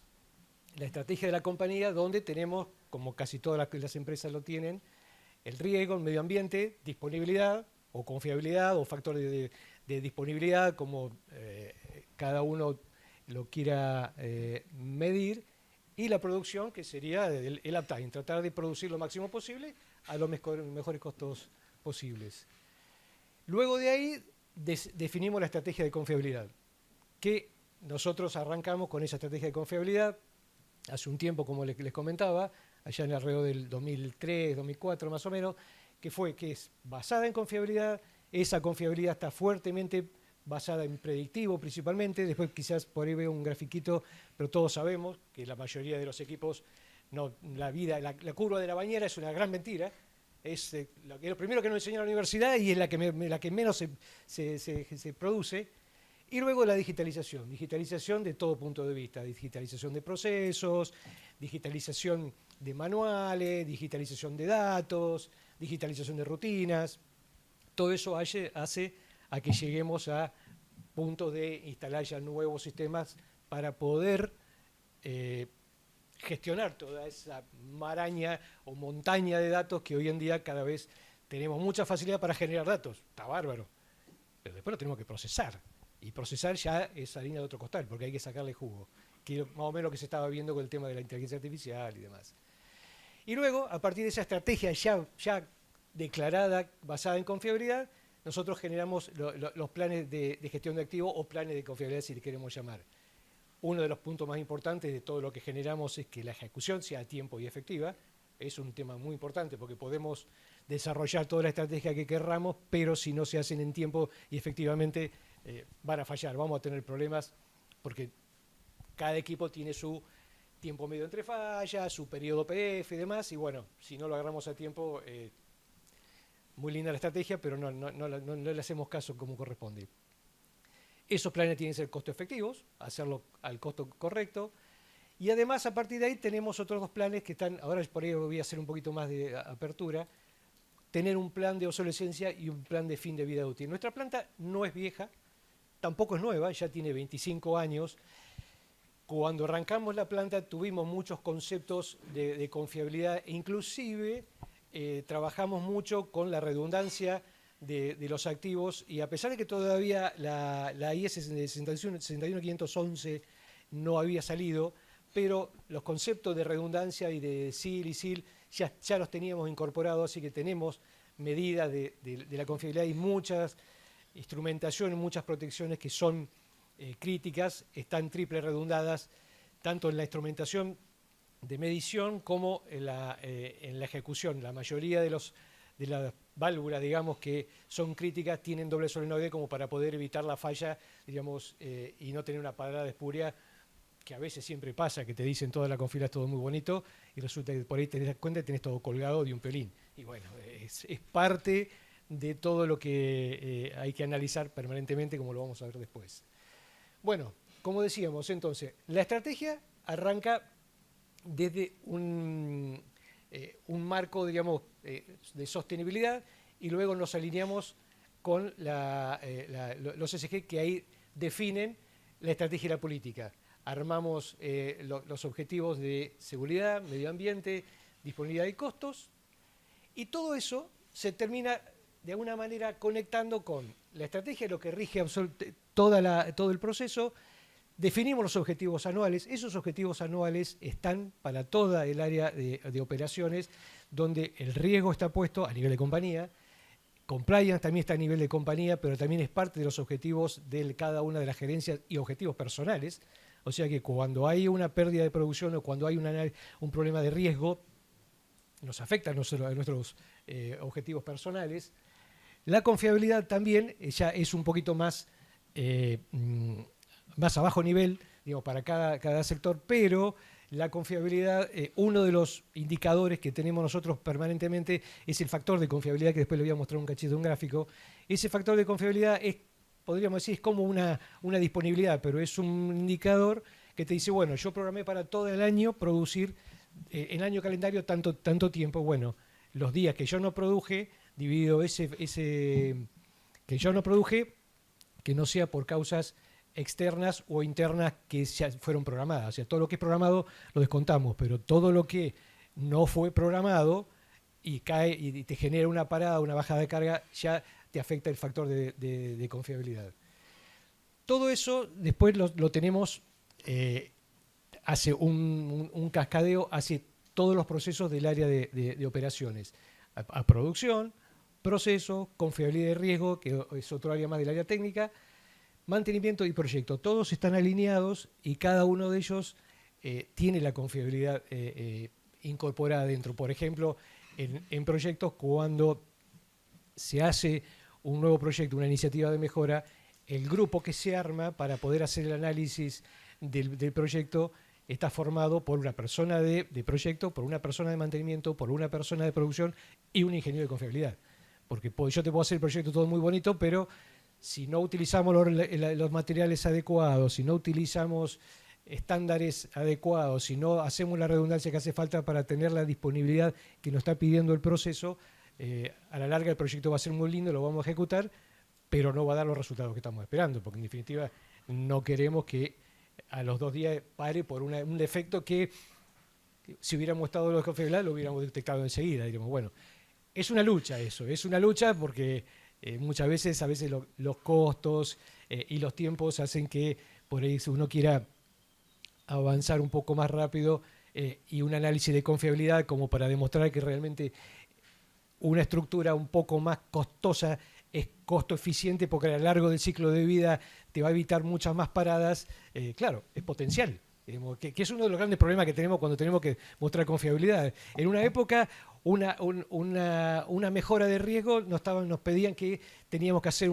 la estrategia de la compañía, donde tenemos, como casi todas las empresas lo tienen, el riesgo, el medio ambiente, disponibilidad o confiabilidad o factores de disponibilidad, como cada uno lo quiera medir, y la producción, que sería el uptime, tratar de producir lo máximo posible a los mejores costos posibles. Luego de ahí definimos la estrategia de confiabilidad, que nosotros arrancamos con esa estrategia de confiabilidad hace un tiempo, como les comentaba, allá en alrededor del 2003, 2004 más o menos, que es basada en confiabilidad. Esa confiabilidad está fuertemente basada en predictivo principalmente. Después quizás por ahí veo un grafiquito, pero todos sabemos que la mayoría de los equipos, la curva de la bañera es una gran mentira. Es lo primero que nos enseñó la universidad y es la que menos se produce. Y luego la digitalización de todo punto de vista, digitalización de procesos, digitalización de manuales, digitalización de datos, digitalización de rutinas. Todo eso hace a que lleguemos a puntos de instalar ya nuevos sistemas para poder gestionar toda esa maraña o montaña de datos que hoy en día cada vez tenemos mucha facilidad para generar datos. Está bárbaro, pero después lo tenemos que procesar. Y procesar ya es harina de otro costal, porque hay que sacarle jugo, que más o menos lo que se estaba viendo con el tema de la inteligencia artificial y demás. Y luego, a partir de esa estrategia ya declarada, basada en confiabilidad, nosotros generamos los planes de gestión de activos o planes de confiabilidad, si le queremos llamar. Uno de los puntos más importantes de todo lo que generamos es que la ejecución sea a tiempo y efectiva. Es un tema muy importante porque podemos desarrollar toda la estrategia que querramos, pero si no se hacen en tiempo y efectivamente van a fallar, vamos a tener problemas porque cada equipo tiene su tiempo medio entre fallas, su periodo PF y demás, y bueno, si no lo agarramos a tiempo, muy linda la estrategia, pero no le hacemos caso como corresponde. Esos planes tienen que ser costo efectivos, hacerlo al costo correcto, y además a partir de ahí tenemos otros dos planes que están, ahora por ahí voy a hacer un poquito más de apertura, tener un plan de obsolescencia y un plan de fin de vida útil. Nuestra planta no es vieja, tampoco es nueva, ya tiene 25 años. Cuando arrancamos la planta tuvimos muchos conceptos de confiabilidad, e inclusive trabajamos mucho con la redundancia de los activos, y a pesar de que todavía la IS 61511 no había salido, pero los conceptos de redundancia y de SIL y SIL ya los teníamos incorporados, así que tenemos medidas de la confiabilidad y muchas instrumentaciones, muchas protecciones que son críticas, están triple redundadas, tanto en la instrumentación de medición como en la ejecución. La mayoría de las válvulas, digamos, que son críticas, tienen doble solenoide como para poder evitar la falla, digamos, y no tener una parada espuria, que a veces siempre pasa, que te dicen toda la configuración es todo muy bonito, y resulta que por ahí te das cuenta y tenés todo colgado de un pelín. Y bueno, es parte de todo lo que hay que analizar permanentemente, como lo vamos a ver después. Bueno, como decíamos, entonces, la estrategia arranca desde un marco, digamos, de sostenibilidad, y luego nos alineamos con los ESG, que ahí definen la estrategia y la política. Armamos los objetivos de seguridad, medio ambiente, disponibilidad y costos, y todo eso se termina de alguna manera conectando con la estrategia, lo que rige todo el proceso, Definimos los objetivos anuales. Esos objetivos anuales están para toda el área de operaciones, donde el riesgo está puesto a nivel de compañía. Compliance también está a nivel de compañía, pero también es parte de los objetivos de cada una de las gerencias y objetivos personales. O sea que cuando hay una pérdida de producción o cuando hay un problema de riesgo, nos afecta a nuestros objetivos personales. La confiabilidad también ya es un poquito más a bajo nivel, digamos, para cada sector, pero la confiabilidad, uno de los indicadores que tenemos nosotros permanentemente es el factor de confiabilidad, que después le voy a mostrar un cachito de un gráfico. Ese factor de confiabilidad es, podríamos decir, es como una disponibilidad, pero es un indicador que te dice, bueno, yo programé para todo el año producir, en año calendario, tanto tiempo. Bueno, los días que yo no produje, dividido ese que yo no produje, que no sea por causas externas o internas que ya fueron programadas. O sea, todo lo que es programado lo descontamos, pero todo lo que no fue programado y cae y te genera una parada, una bajada de carga, ya te afecta el factor de confiabilidad. Todo eso después lo tenemos, hace un cascadeo hacia todos los procesos del área de operaciones. A producción, proceso, confiabilidad de riesgo, que es otro área más del área técnica, mantenimiento y proyecto. Todos están alineados y cada uno de ellos tiene la confiabilidad incorporada dentro. Por ejemplo, en proyectos, cuando se hace un nuevo proyecto, una iniciativa de mejora, el grupo que se arma para poder hacer el análisis del proyecto está formado por una persona de proyecto, por una persona de mantenimiento, por una persona de producción y un ingeniero de confiabilidad. Porque yo te puedo hacer el proyecto todo muy bonito, pero si no utilizamos los materiales adecuados, si no utilizamos estándares adecuados, si no hacemos la redundancia que hace falta para tener la disponibilidad que nos está pidiendo el proceso, a la larga el proyecto va a ser muy lindo, lo vamos a ejecutar, pero no va a dar los resultados que estamos esperando, porque en definitiva no queremos que a los 2 días pare por un defecto que, si hubiéramos estado en la confiabilidad, lo hubiéramos detectado enseguida. Diríamos, bueno, es una lucha eso, es una lucha porque muchas veces, los costos y los tiempos hacen que por ahí uno quiera avanzar un poco más rápido y un análisis de confiabilidad como para demostrar que realmente una estructura un poco más costosa es costo eficiente porque a lo largo del ciclo de vida te va a evitar muchas más paradas. Claro, es potencial. Que es uno de los grandes problemas que tenemos cuando tenemos que mostrar confiabilidad. En una época, una mejora de riesgo nos pedían que teníamos que hacer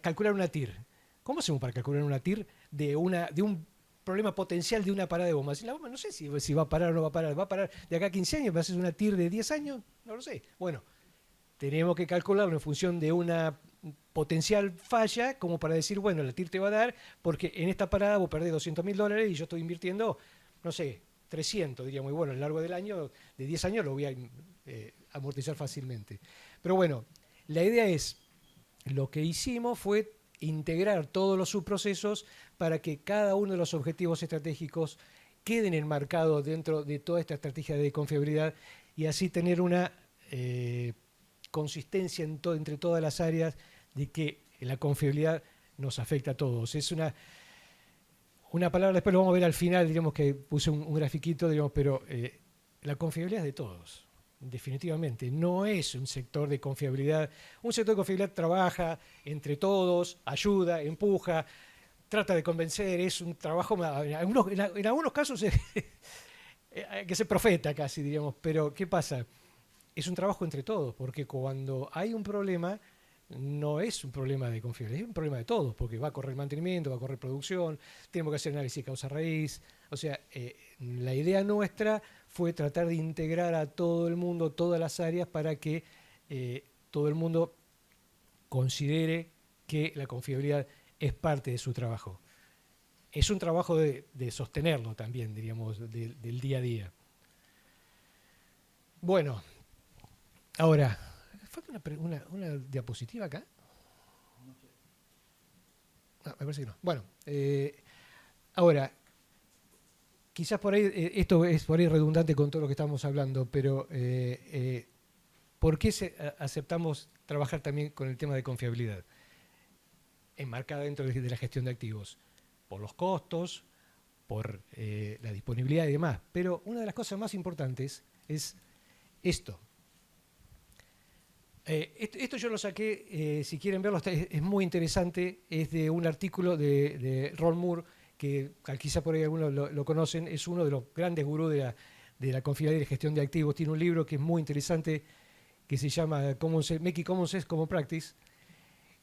calcular una TIR. ¿Cómo hacemos para calcular una TIR de un problema potencial de una parada de bomba? La bomba no sé si va a parar o no va a parar. ¿Va a parar de acá a 15 años? ¿Va a ser una TIR de 10 años? No lo sé. Bueno, tenemos que calcularlo en función de una potencial falla, como para decir, bueno, la TIR te va a dar, porque en esta parada vos perdés $200.000 y yo estoy invirtiendo, no sé, 300, diríamos, y bueno, a lo largo del año, de 10 años, lo voy a amortizar fácilmente. Pero bueno, la idea es, lo que hicimos fue integrar todos los subprocesos para que cada uno de los objetivos estratégicos queden enmarcados dentro de toda esta estrategia de confiabilidad y así tener una consistencia entre todas las áreas de que la confiabilidad nos afecta a todos. Es una palabra, después lo vamos a ver al final, digamos que puse un grafiquito, digamos, pero la confiabilidad es de todos, definitivamente. No es un sector de confiabilidad. Un sector de confiabilidad trabaja entre todos, ayuda, empuja, trata de convencer, es un trabajo, en algunos casos hay que ser profeta casi, diríamos, pero ¿qué pasa? Es un trabajo entre todos, porque cuando hay un problema, no es un problema de confiabilidad, es un problema de todos, porque va a correr mantenimiento, va a correr producción, tenemos que hacer análisis de causa-raíz. O sea, la idea nuestra fue tratar de integrar a todo el mundo, todas las áreas, para que todo el mundo considere que la confiabilidad es parte de su trabajo. Es un trabajo de sostenerlo también, diríamos, del día a día. Bueno, ahora, ¿falta una diapositiva acá? No, me parece que no. Bueno, ahora, quizás por ahí, esto es por ahí redundante con todo lo que estamos hablando, pero ¿por qué aceptamos trabajar también con el tema de confiabilidad? Enmarcada dentro de la gestión de activos. por los costos, por la disponibilidad y demás. Pero una de las cosas más importantes es esto. Esto yo lo saqué, si quieren verlo, es muy interesante, es de un artículo de Ron Moore, que quizá por ahí algunos lo conocen, es uno de los grandes gurús de la confiabilidad y de gestión de activos. Tiene un libro que es muy interesante, que se llama Making Common Sense Common Practice,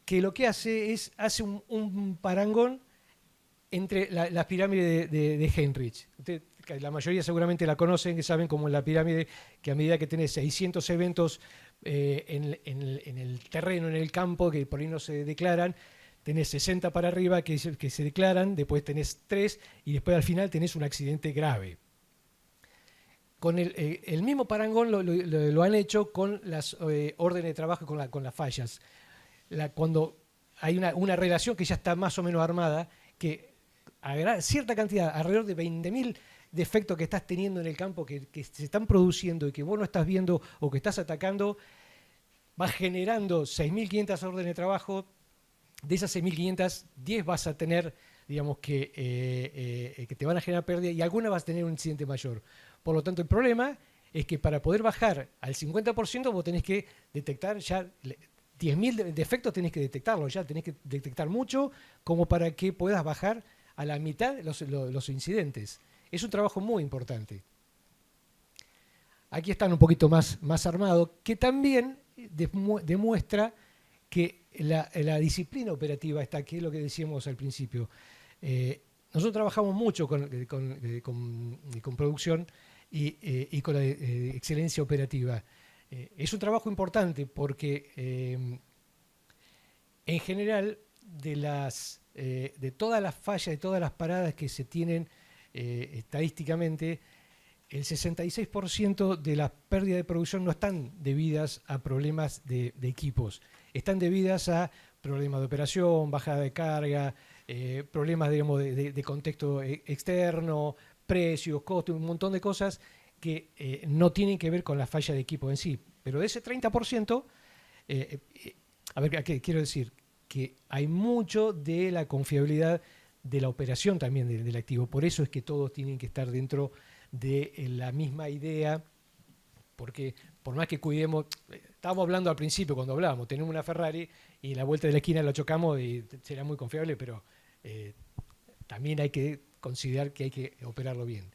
que lo que hace es un parangón entre la pirámide de Heinrich. La mayoría seguramente la conocen, que saben como la pirámide, que a medida que tenés 600 eventos en el terreno, en el campo, que por ahí no se declaran, tenés 60 para arriba que se declaran, después tenés 3 y después al final tenés un accidente grave. Con el mismo parangón lo han hecho con las órdenes de trabajo, con las fallas. Cuando hay una relación que ya está más o menos armada, que a cierta cantidad, alrededor de 20.000 defectos que estás teniendo en el campo, que se están produciendo y que vos no estás viendo o que estás atacando, vas generando 6.500 órdenes de trabajo. De esas 6.500, 10 vas a tener, digamos, que te van a generar pérdida y algunas vas a tener un incidente mayor. Por lo tanto, el problema es que para poder bajar al 50% vos tenés que detectar ya 10.000 defectos, tenés que detectarlos ya, tenés que detectar mucho como para que puedas bajar a la mitad los incidentes. Es un trabajo muy importante. Aquí están un poquito más armados, que también demuestra que la disciplina operativa está, que es lo que decíamos al principio. Nosotros trabajamos mucho con producción y con la excelencia operativa. Es un trabajo importante porque en general de todas las fallas, de todas las paradas que se tienen estadísticamente, el 66% de las pérdidas de producción no están debidas a problemas de equipos, están debidas a problemas de operación, bajada de carga, problemas, digamos, de contexto externo, precios, costos, un montón de cosas que no tienen que ver con la falla de equipo en sí. Pero de ese 30%, a ver, ¿qué quiero decir? Que hay mucho de la confiabilidad de la operación también del activo. Por eso es que todos tienen que estar dentro de la misma idea, porque por más que cuidemos, estábamos hablando al principio cuando hablábamos, tenemos una Ferrari y en la vuelta de la esquina la chocamos y será muy confiable, pero también hay que considerar que hay que operarlo bien.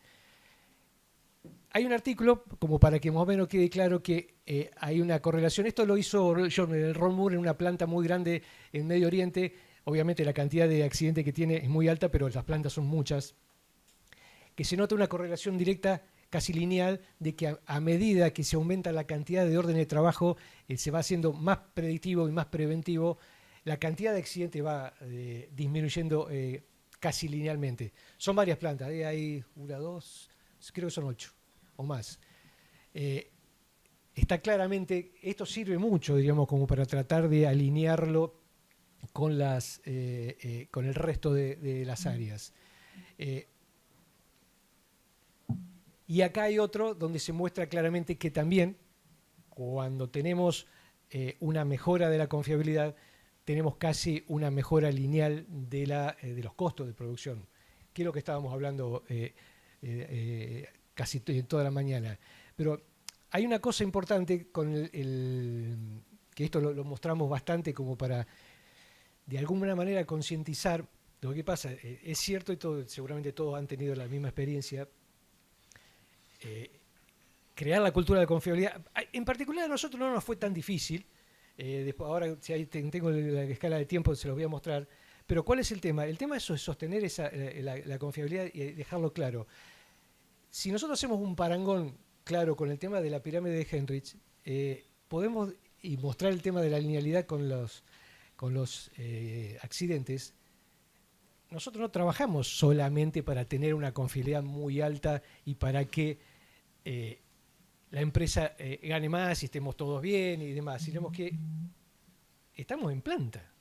Hay un artículo, como para que más o menos quede claro que hay una correlación. Esto lo hizo Ron Moore en una planta muy grande en Medio Oriente. Obviamente la cantidad de accidentes que tiene es muy alta, pero las plantas son muchas. Que se nota una correlación directa, casi lineal, de que a medida que se aumenta la cantidad de órdenes de trabajo, se va haciendo más predictivo y más preventivo, la cantidad de accidentes va disminuyendo casi linealmente. Son varias plantas, hay 1, 2, creo que son 8 o más. Está claramente, esto sirve mucho, digamos, como para tratar de alinearlo con el resto de las áreas. Y acá hay otro donde se muestra claramente que también, cuando tenemos una mejora de la confiabilidad, tenemos casi una mejora lineal de los costos de producción, que es lo que estábamos hablando casi toda la mañana. Pero hay una cosa importante con que esto lo mostramos bastante como para, de alguna manera, concientizar lo que pasa. Es cierto, y seguramente todos han tenido la misma experiencia, crear la cultura de confiabilidad. En particular a nosotros no nos fue tan difícil. Después, ahora, si ahí tengo la escala de tiempo, se los voy a mostrar. Pero ¿cuál es el tema? El tema es sostener la confiabilidad y dejarlo claro. Si nosotros hacemos un parangón claro con el tema de la pirámide de Heinrich, podemos mostrar el tema de la linealidad con los accidentes. Nosotros no trabajamos solamente para tener una confiabilidad muy alta y para que la empresa gane más y estemos todos bien y demás, sino que estamos en planta.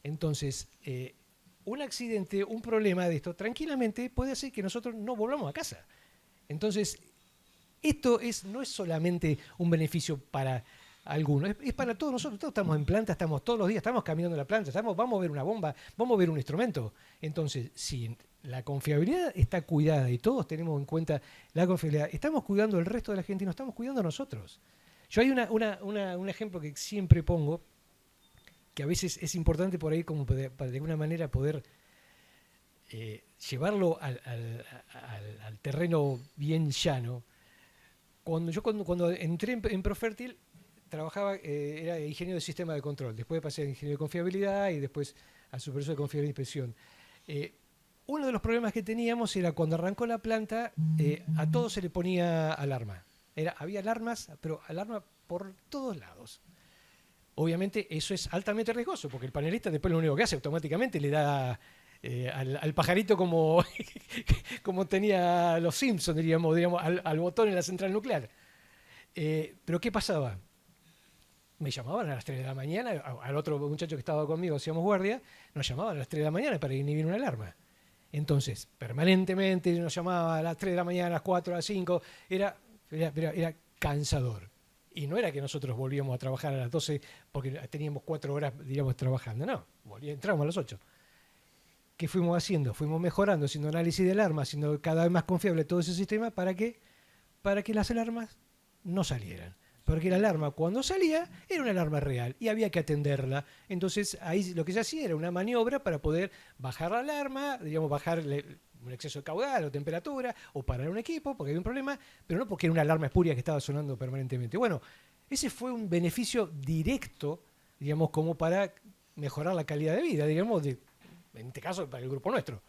Entonces, un accidente, un problema de esto, tranquilamente puede hacer que nosotros no volvamos a casa. Entonces, esto no es solamente un beneficio para alguno. Es para todos nosotros. Todos estamos en planta, estamos todos los días, estamos caminando en la planta, vamos a ver una bomba, vamos a ver un instrumento. Entonces, si la confiabilidad está cuidada y todos tenemos en cuenta la confiabilidad, estamos cuidando el resto de la gente y nos estamos cuidando nosotros. Yo hay un ejemplo que siempre pongo, que a veces es importante por ahí como para de alguna manera poder llevarlo al terreno bien llano. Cuando entré en Profértil, trabajaba, era ingeniero de sistema de control, después pasé a ingeniero de confiabilidad y después a supervisor de confiabilidad y inspección. Uno de los problemas que teníamos era cuando arrancó la planta, a todo se le ponía alarma. Había alarmas, pero alarma por todos lados. Obviamente eso es altamente riesgoso, porque el panelista después lo único que hace automáticamente le da al pajarito como tenía los Simpsons, diríamos al botón en la central nuclear. Pero ¿qué pasaba? Me llamaban a las 3 de la mañana, al otro muchacho que estaba conmigo, hacíamos guardia, nos llamaban a las 3 de la mañana para inhibir una alarma. Entonces, permanentemente nos llamaban a las 3 de la mañana, a las 4, a las 5, era cansador. Y no era que nosotros volvíamos a trabajar a las 12 porque teníamos 4 horas, digamos, trabajando, no, entramos a las 8. ¿Qué fuimos haciendo? Fuimos mejorando, haciendo análisis de alarmas, haciendo cada vez más confiable todo ese sistema, ¿para qué? Para que las alarmas no salieran. Porque la alarma cuando salía era una alarma real y había que atenderla. Entonces ahí lo que se hacía era una maniobra para poder bajar la alarma, digamos bajar un exceso de caudal o temperatura o parar un equipo porque había un problema, pero no porque era una alarma espuria que estaba sonando permanentemente. Bueno, ese fue un beneficio directo, digamos, como para mejorar la calidad de vida, digamos, en este caso para el grupo nuestro.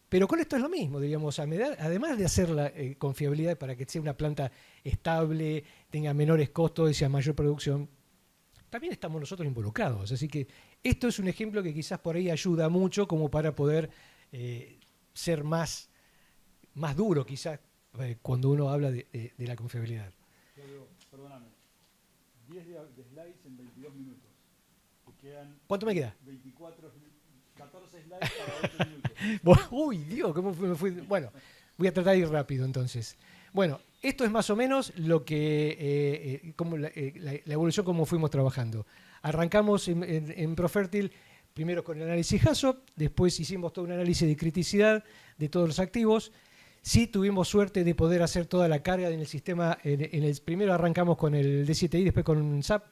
Pero con esto es lo mismo, digamos, además de hacer la confiabilidad para que sea una planta estable, tenga menores costos y sea mayor producción, también estamos nosotros involucrados. Así que esto es un ejemplo que quizás por ahí ayuda mucho como para poder ser más duro quizás cuando uno habla de la confiabilidad. Claudio, perdóname, 10 de slides en 22 minutos. ¿Cuánto me queda? 14 slides para 8 minutos. Uy, Dios, ¿cómo me fui? Bueno, voy a tratar de ir rápido entonces. Bueno, esto es más o menos lo que como la evolución como fuimos trabajando. Arrancamos en Profértil primero con el análisis HAZOP, después hicimos todo un análisis de criticidad de todos los activos. Sí tuvimos suerte de poder hacer toda la carga en el sistema. Primero arrancamos con el D7i, después con un SAP.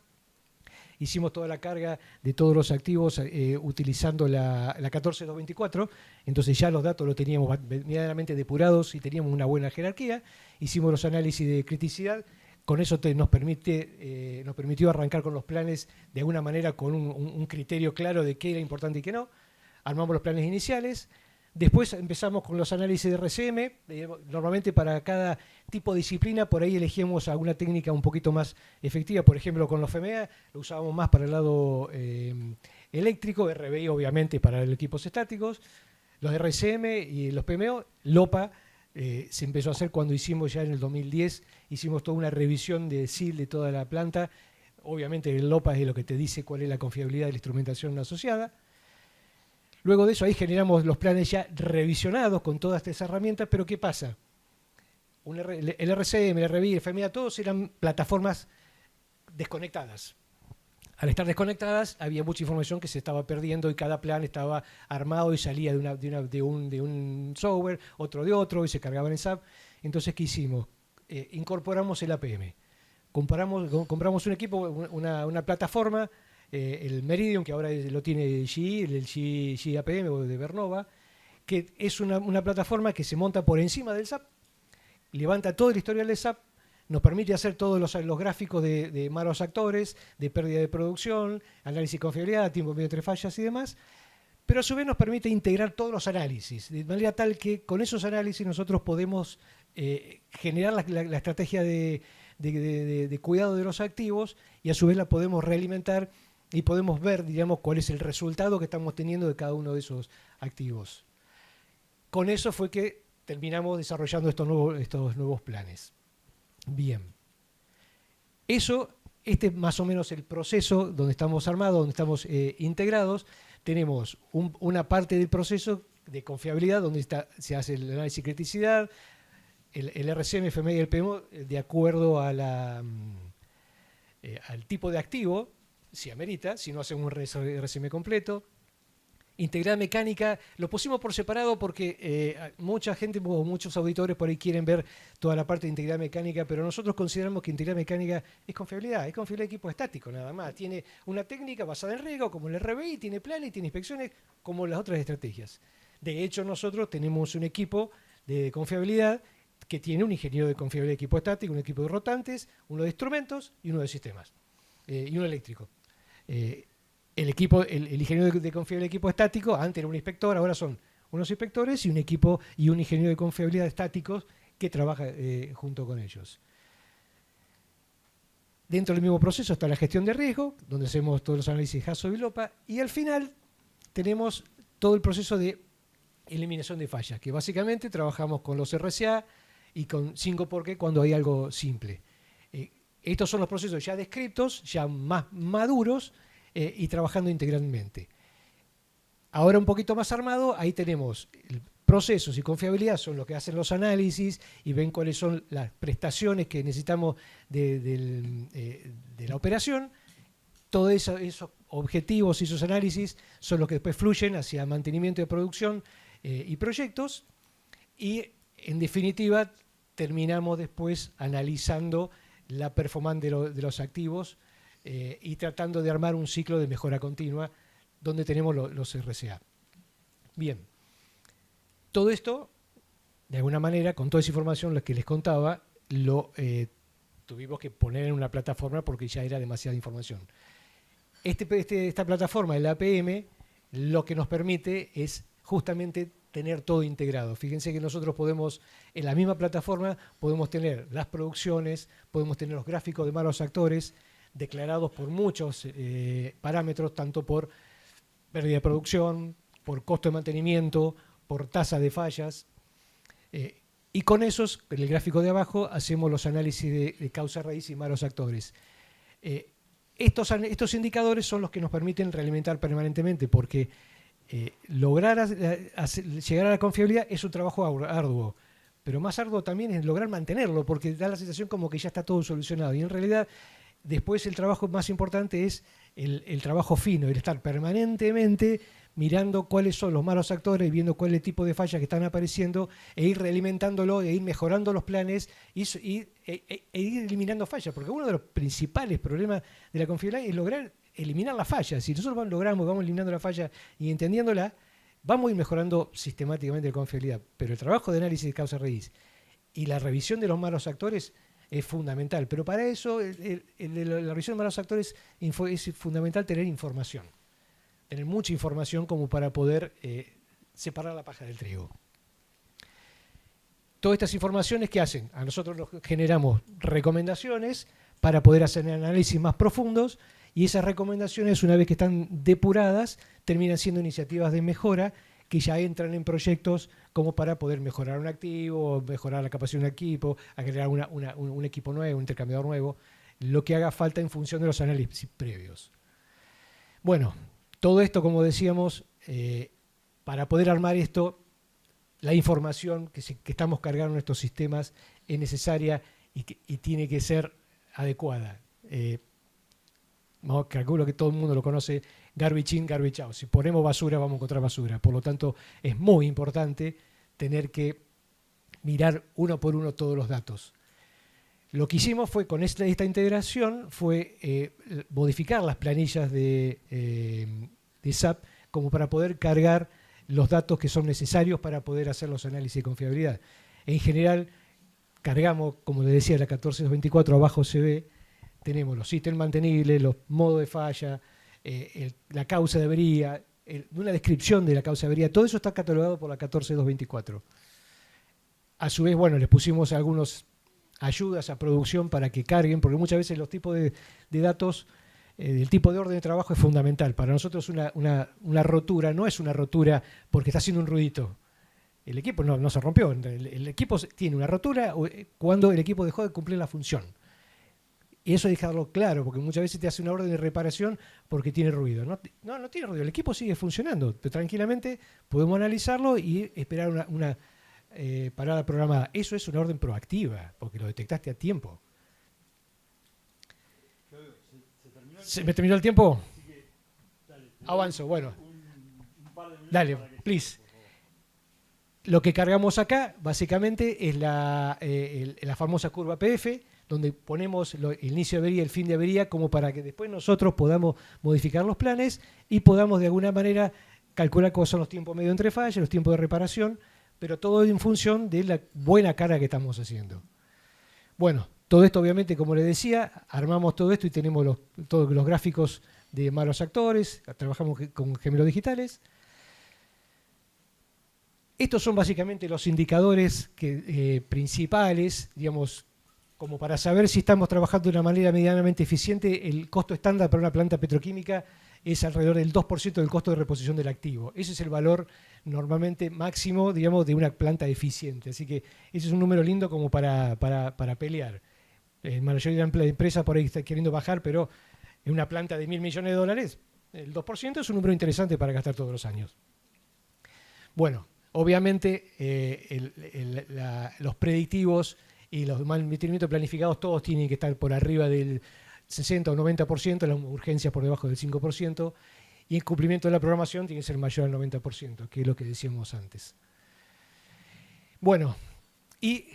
Hicimos toda la carga de todos los activos utilizando la 14224, entonces ya los datos los teníamos medianamente depurados y teníamos una buena jerarquía. Hicimos los análisis de criticidad, con eso nos permitió arrancar con los planes de alguna manera con un criterio claro de qué era importante y qué no. Armamos los planes iniciales. Después empezamos con los análisis de RCM. Normalmente para cada tipo de disciplina por ahí elegíamos alguna técnica un poquito más efectiva. Por ejemplo, con los FMEA lo usábamos más para el lado eléctrico, RBI obviamente para los equipos estáticos. Los RCM y los PMO, LOPA se empezó a hacer cuando hicimos ya en el 2010, hicimos toda una revisión de SIL de toda la planta. Obviamente el LOPA es lo que te dice cuál es la confiabilidad de la instrumentación asociada. Luego de eso, ahí generamos los planes ya revisionados con todas estas herramientas, pero ¿qué pasa? El RCM, el RBI, el FMEA, todos eran plataformas desconectadas. Al estar desconectadas, había mucha información que se estaba perdiendo y cada plan estaba armado y salía de un software, otro de otro, y se cargaba en el SAP. Entonces, ¿qué hicimos? Incorporamos el APM. Compramos un equipo, una plataforma, el Meridian, que ahora lo tiene GE, el GE APM o de Vernova, que es una plataforma que se monta por encima del SAP, levanta todo el historial del SAP, nos permite hacer todos los gráficos de malos actores, de pérdida de producción, análisis de confiabilidad, tiempo medio entre fallas y demás, pero a su vez nos permite integrar todos los análisis, de manera tal que con esos análisis nosotros podemos generar la estrategia de cuidado de los activos y a su vez la podemos realimentar y podemos ver, digamos, cuál es el resultado que estamos teniendo de cada uno de esos activos. Con eso fue que terminamos desarrollando estos nuevos planes. Bien. Este es más o menos el proceso donde estamos armados, donde estamos integrados. Tenemos una parte del proceso de confiabilidad donde se hace el análisis de criticidad, el RCM, FMI y el PMO de acuerdo a al tipo de activo, si amerita, si no hacemos un RCM completo. Integridad mecánica, lo pusimos por separado porque mucha gente o muchos auditores por ahí quieren ver toda la parte de integridad mecánica, pero nosotros consideramos que integridad mecánica es confiabilidad de equipo estático nada más. Tiene una técnica basada en riesgo como el RBI, tiene planes, tiene inspecciones como las otras estrategias. De hecho, nosotros tenemos un equipo de confiabilidad que tiene un ingeniero de confiabilidad de equipo estático, un equipo de rotantes, uno de instrumentos y uno de sistemas, y uno eléctrico. El ingeniero de confiabilidad de equipo estático, antes era un inspector, ahora son unos inspectores y un equipo y un ingeniero de confiabilidad estáticos que trabaja junto con ellos. Dentro del mismo proceso está la gestión de riesgo, donde hacemos todos los análisis HAZO y LOPA, y al final tenemos todo el proceso de eliminación de fallas, que básicamente trabajamos con los RCA y con 5 cuando hay algo simple. Estos son los procesos ya descritos, ya más maduros, y trabajando integralmente. Ahora un poquito más armado, ahí tenemos procesos y confiabilidad, son los que hacen los análisis y ven cuáles son las prestaciones que necesitamos de la operación. Todos esos objetivos y esos análisis son los que después fluyen hacia mantenimiento de producción y proyectos, y en definitiva terminamos después analizando la performance de los activos y tratando de armar un ciclo de mejora continua donde tenemos los RCA. Bien, todo esto, de alguna manera, con toda esa información la que les contaba, lo tuvimos que poner en una plataforma porque ya era demasiada información. Esta plataforma, el APM, lo que nos permite es justamente tener todo integrado. Fíjense que nosotros podemos, en la misma plataforma, podemos tener las producciones, podemos tener los gráficos de malos actores, declarados por muchos parámetros, tanto por pérdida de producción, por costo de mantenimiento, por tasa de fallas. Y con esos, en el gráfico de abajo, hacemos los análisis de causa raíz y malos actores. Estos indicadores son los que nos permiten realimentar permanentemente, porque lograr llegar a la confiabilidad es un trabajo arduo, pero más arduo también es lograr mantenerlo, porque da la sensación como que ya está todo solucionado. Y en realidad, después el trabajo más importante es el trabajo fino, el estar permanentemente mirando cuáles son los malos actores, viendo cuál es el tipo de fallas que están apareciendo, e ir realimentándolo, e ir mejorando los planes e ir eliminando fallas, porque uno de los principales problemas de la confiabilidad es lograr eliminar las fallas. Si nosotros vamos eliminando la falla y entendiéndola, vamos a ir mejorando sistemáticamente la confiabilidad. Pero el trabajo de análisis de causa raíz y la revisión de los malos actores es fundamental. Pero para eso, la revisión de malos actores es fundamental tener información. Tener mucha información como para poder separar la paja del trigo. Todas estas informaciones, ¿qué hacen? A nosotros nos generamos recomendaciones para poder hacer análisis más profundos, y esas recomendaciones, una vez que están depuradas, terminan siendo iniciativas de mejora que ya entran en proyectos como para poder mejorar un activo, mejorar la capacidad de un equipo, agregar un equipo nuevo, un intercambiador nuevo, lo que haga falta en función de los análisis previos. Bueno, todo esto, como decíamos, para poder armar esto, la información que estamos cargando en estos sistemas es necesaria y tiene que ser adecuada. Calculo que todo el mundo lo conoce, garbage in, garbage out. Si ponemos basura, vamos a encontrar basura. Por lo tanto, es muy importante tener que mirar uno por uno todos los datos. Lo que hicimos fue, con esta integración, fue modificar las planillas de SAP como para poder cargar los datos que son necesarios para poder hacer los análisis de confiabilidad. En general, cargamos, como les decía, la 14224, abajo se ve, tenemos los ítems mantenibles, los modos de falla, la causa de avería, una descripción de la causa de avería, todo eso está catalogado por la 14224. A su vez, bueno, les pusimos algunas ayudas a producción para que carguen, porque muchas veces los tipos de datos, el tipo de orden de trabajo es fundamental. Para nosotros una rotura no es una rotura porque está haciendo un ruidito. El equipo no se rompió, el equipo tiene una rotura cuando el equipo dejó de cumplir la función. Y eso hay que dejarlo claro, porque muchas veces te hace una orden de reparación porque tiene ruido. No tiene ruido, el equipo sigue funcionando. Pero tranquilamente podemos analizarlo y esperar una parada programada. Eso es una orden proactiva, porque lo detectaste a tiempo. ¿Se me terminó el tiempo? Avanzo, bueno. Dale, please. Lo que cargamos acá, básicamente, es la famosa curva PF, donde ponemos el inicio de avería y el fin de avería, como para que después nosotros podamos modificar los planes y podamos, de alguna manera, calcular cuáles son los tiempos medio entre fallas, los tiempos de reparación, pero todo en función de la buena carga que estamos haciendo. Bueno, todo esto, obviamente, como les decía, armamos todo esto y tenemos todos los gráficos de malos actores, trabajamos con gemelos digitales. Estos son básicamente los indicadores principales, digamos, como para saber si estamos trabajando de una manera medianamente eficiente. El costo estándar para una planta petroquímica es alrededor del 2% del costo de reposición del activo. Ese es el valor normalmente máximo, digamos, de una planta eficiente. Así que ese es un número lindo como para pelear. La mayoría de empresas por ahí está queriendo bajar, pero en una planta de $1.000 millones, el 2% es un número interesante para gastar todos los años. Bueno, obviamente los predictivos y los mantenimientos planificados todos tienen que estar por arriba del 60 o 90%, las urgencias por debajo del 5%, y el cumplimiento de la programación tiene que ser mayor al 90%, que es lo que decíamos antes. Bueno, y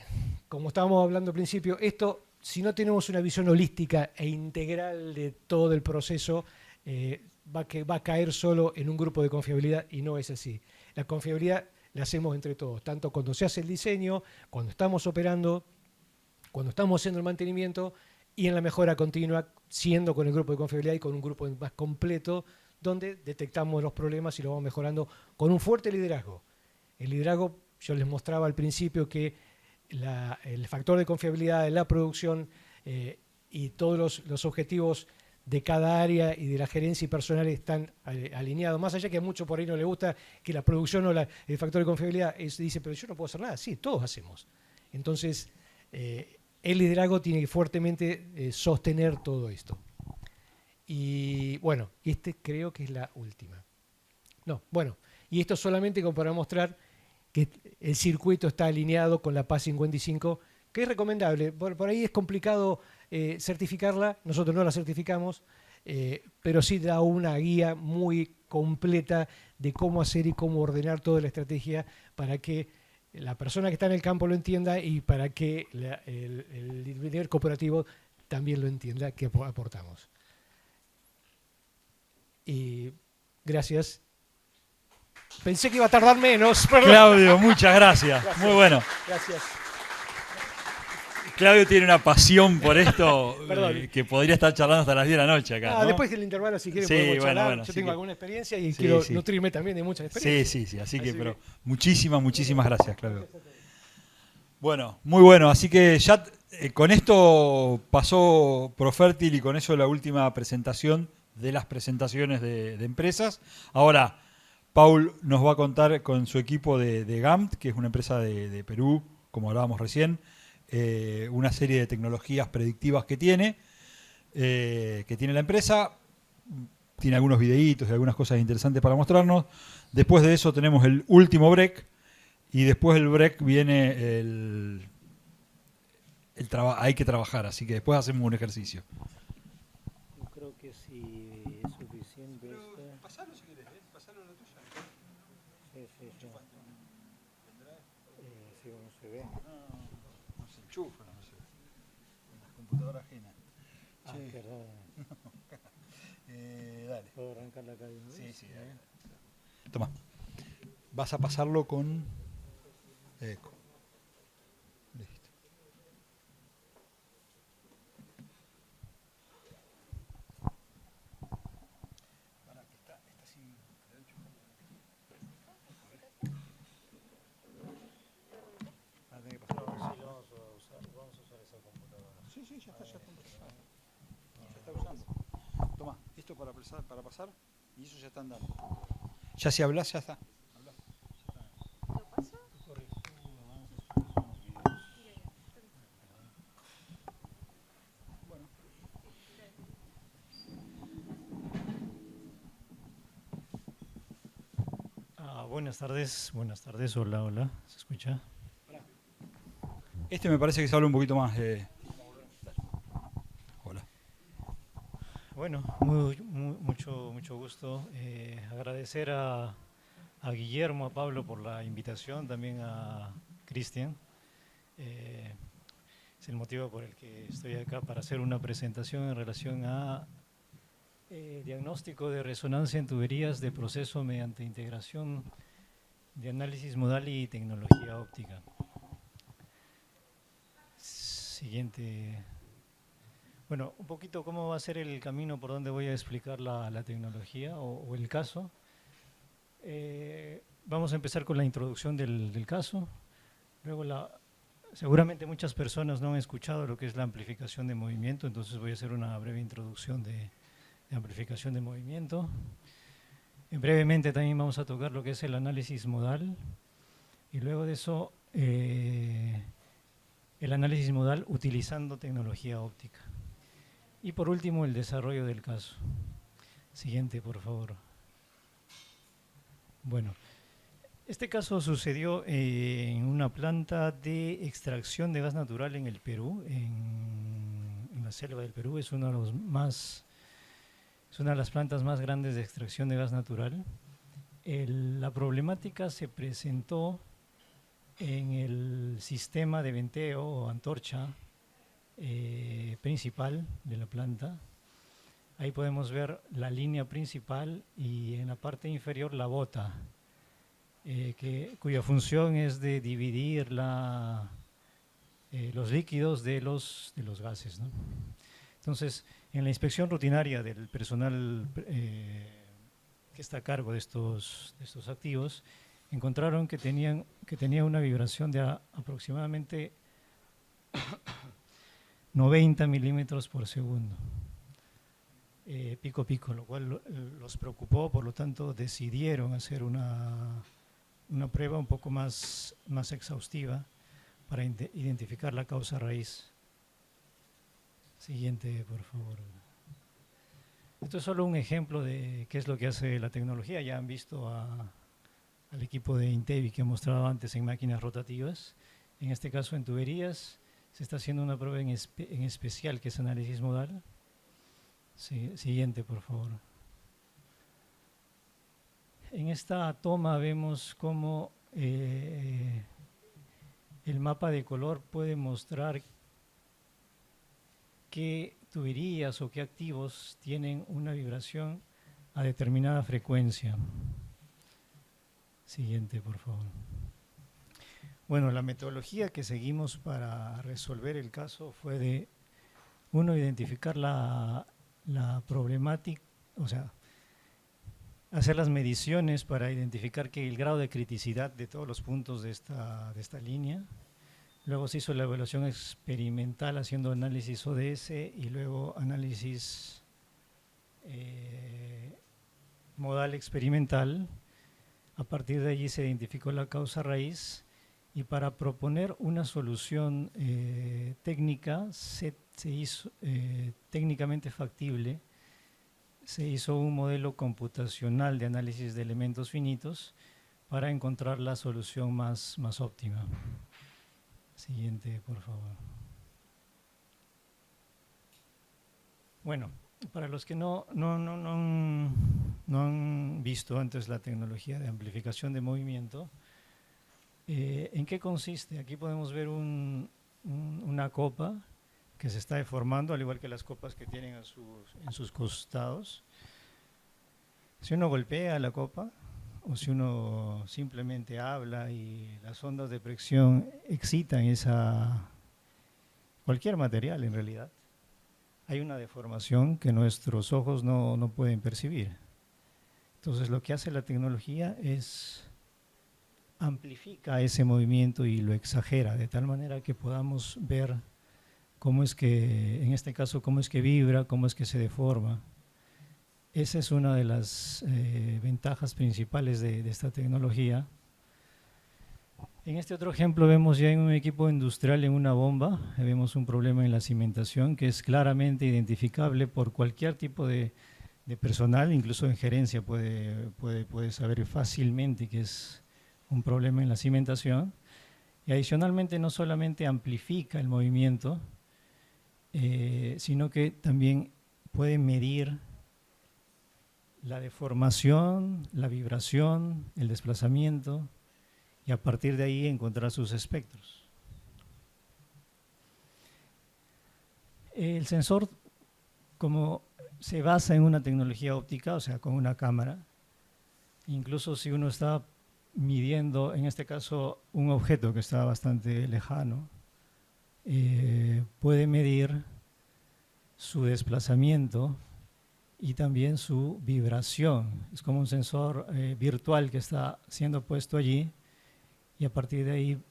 como estábamos hablando al principio, esto, si no tenemos una visión holística e integral de todo el proceso, va a caer solo en un grupo de confiabilidad, y no es así. La confiabilidad la hacemos entre todos, tanto cuando se hace el diseño, cuando estamos operando, cuando estamos haciendo el mantenimiento y en la mejora continua, siendo con el grupo de confiabilidad y con un grupo más completo, donde detectamos los problemas y lo vamos mejorando con un fuerte liderazgo. El liderazgo, yo les mostraba al principio que el factor de confiabilidad de la producción y todos los objetivos de cada área y de la gerencia y personal están alineados. Más allá que a muchos por ahí no les gusta que la producción o el factor de confiabilidad dice, pero yo no puedo hacer nada. Sí, todos hacemos. Entonces, el liderazgo tiene que fuertemente sostener todo esto. Y bueno, creo que es la última. No, bueno, y esto solamente como para mostrar que el circuito está alineado con la PAS 55, que es recomendable. Por ahí es complicado certificarla, nosotros no la certificamos, pero sí da una guía muy completa de cómo hacer y cómo ordenar toda la estrategia para que la persona que está en el campo lo entienda y para que el líder cooperativo también lo entienda que aportamos. Y gracias. Pensé que iba a tardar menos. Perdón. Claudio, muchas gracias. Muy bueno. Gracias. Claudio tiene una pasión por esto Perdón. Que podría estar charlando hasta las 10 de la noche acá, ¿no? Después del intervalo, si quieren, Sí, podemos charlar. bueno, Yo sí tengo que- alguna experiencia y Sí, quiero sí. nutrirme también de muchas Sí, experiencias. sí, así que, Así pero que- muchísimas gracias, Claudio. Bueno, muy bueno, así que ya con esto pasó Profértil y con eso la última presentación de las presentaciones de empresas. Ahora, Paul nos va a contar con su equipo de GAMT, que es una empresa de Perú, como hablábamos recién, una serie de tecnologías predictivas que tiene la empresa. Tiene algunos videitos y algunas cosas interesantes para mostrarnos. Después de eso tenemos el último break y después del break viene hay que trabajar, así que después hacemos un ejercicio. Yo creo que si es suficiente Pasalo si querés, pasalo lo tuyo. Sí. Si uno se ve. No se enchufa, no sé. En las computadoras ajenas. Perdón. Dale. ¿Puedo arrancarla acá de una vez? Sí, dale. Toma. Vas a pasarlo con eco. Listo. Pará, que está sin... Vamos a usar esa computadora. Sí, ya está usando. Ya está usando. Toma, esto para pasar y eso ya está andando. Ya si hablas, ya está. Buenas tardes, hola, ¿se escucha? Este me parece que se habla un poquito más. Hola. Bueno, mucho gusto. Agradecer a Guillermo, a Pablo por la invitación, también a Cristian. Es el motivo por el que estoy acá para hacer una presentación en relación a diagnóstico de resonancia en tuberías de proceso mediante integración de análisis modal y tecnología óptica. Siguiente. Bueno, un poquito cómo va a ser el camino por donde voy a explicar la tecnología o el caso. Vamos a empezar con la introducción del caso. Luego seguramente muchas personas no han escuchado lo que es la amplificación de movimiento, entonces voy a hacer una breve introducción de amplificación de movimiento. Brevemente también vamos a tocar lo que es el análisis modal y luego de eso el análisis modal utilizando tecnología óptica. Y por último el desarrollo del caso. Siguiente, por favor. Bueno, este caso sucedió en una planta de extracción de gas natural en el Perú, en la selva del Perú. Es una de las plantas más grandes de extracción de gas natural. La problemática se presentó en el sistema de venteo o antorcha principal de la planta. Ahí podemos ver la línea principal y en la parte inferior la bota, cuya función es de dividir los líquidos de los gases, ¿no? Entonces, en la inspección rutinaria del personal que está a cargo de estos activos, encontraron que tenía una vibración de aproximadamente 90 milímetros por segundo, pico, lo cual los preocupó, por lo tanto decidieron hacer una prueba un poco más exhaustiva para identificar la causa raíz. Siguiente, por favor. Esto es solo un ejemplo de qué es lo que hace la tecnología. Ya han visto al equipo de Intevi que he mostrado antes en máquinas rotativas. En este caso en tuberías se está haciendo una prueba en especial que es análisis modal. Sí, siguiente, por favor. En esta toma vemos cómo el mapa de color puede mostrar qué tuberías o qué activos tienen una vibración a determinada frecuencia. Siguiente, por favor. Bueno, la metodología que seguimos para resolver el caso fue de, uno, identificar la problemática, o sea, hacer las mediciones para identificar que el grado de criticidad de todos los puntos de esta línea. Luego se hizo la evaluación experimental haciendo análisis ODS y luego análisis modal experimental. A partir de allí se identificó la causa raíz y para proponer una solución técnica se hizo técnicamente factible. Se hizo un modelo computacional de análisis de elementos finitos para encontrar la solución más óptima. Siguiente, por favor. Bueno, para los que no han visto antes la tecnología de amplificación de movimiento, ¿en qué consiste? Aquí podemos ver una copa que se está deformando, al igual que las copas que tienen en sus costados. Si uno golpea la copa, o si uno simplemente habla y las ondas de presión excitan cualquier material en realidad, hay una deformación que nuestros ojos no pueden percibir. Entonces lo que hace la tecnología es amplifica ese movimiento y lo exagera de tal manera que podamos ver cómo es que, en este caso, cómo es que vibra, cómo es que se deforma. Esa es una de las ventajas principales de esta tecnología. En este otro ejemplo vemos ya en un equipo industrial en una bomba, vemos un problema en la cimentación que es claramente identificable por cualquier tipo de personal, incluso en gerencia puede saber fácilmente que es un problema en la cimentación. Y adicionalmente no solamente amplifica el movimiento, sino que también puede medir la deformación, la vibración, el desplazamiento, y a partir de ahí encontrar sus espectros. El sensor, como se basa en una tecnología óptica, o sea, con una cámara, incluso si uno está midiendo, en este caso, un objeto que está bastante lejano, puede medir su desplazamiento y también su vibración. Es como un sensor virtual que está siendo puesto allí, y a partir de ahí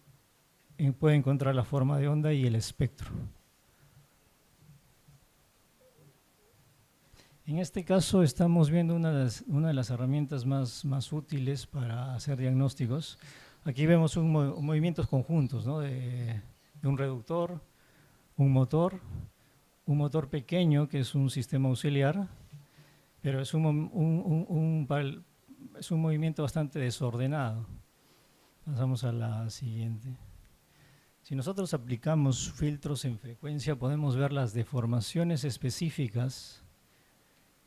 puede encontrar la forma de onda y el espectro. En este caso estamos viendo una de las herramientas más útiles para hacer diagnósticos. Aquí vemos movimientos conjuntos, ¿no? de un reductor, un motor pequeño que es un sistema auxiliar, pero es un movimiento bastante desordenado. Pasamos a la siguiente. Si nosotros aplicamos filtros en frecuencia, podemos ver las deformaciones específicas,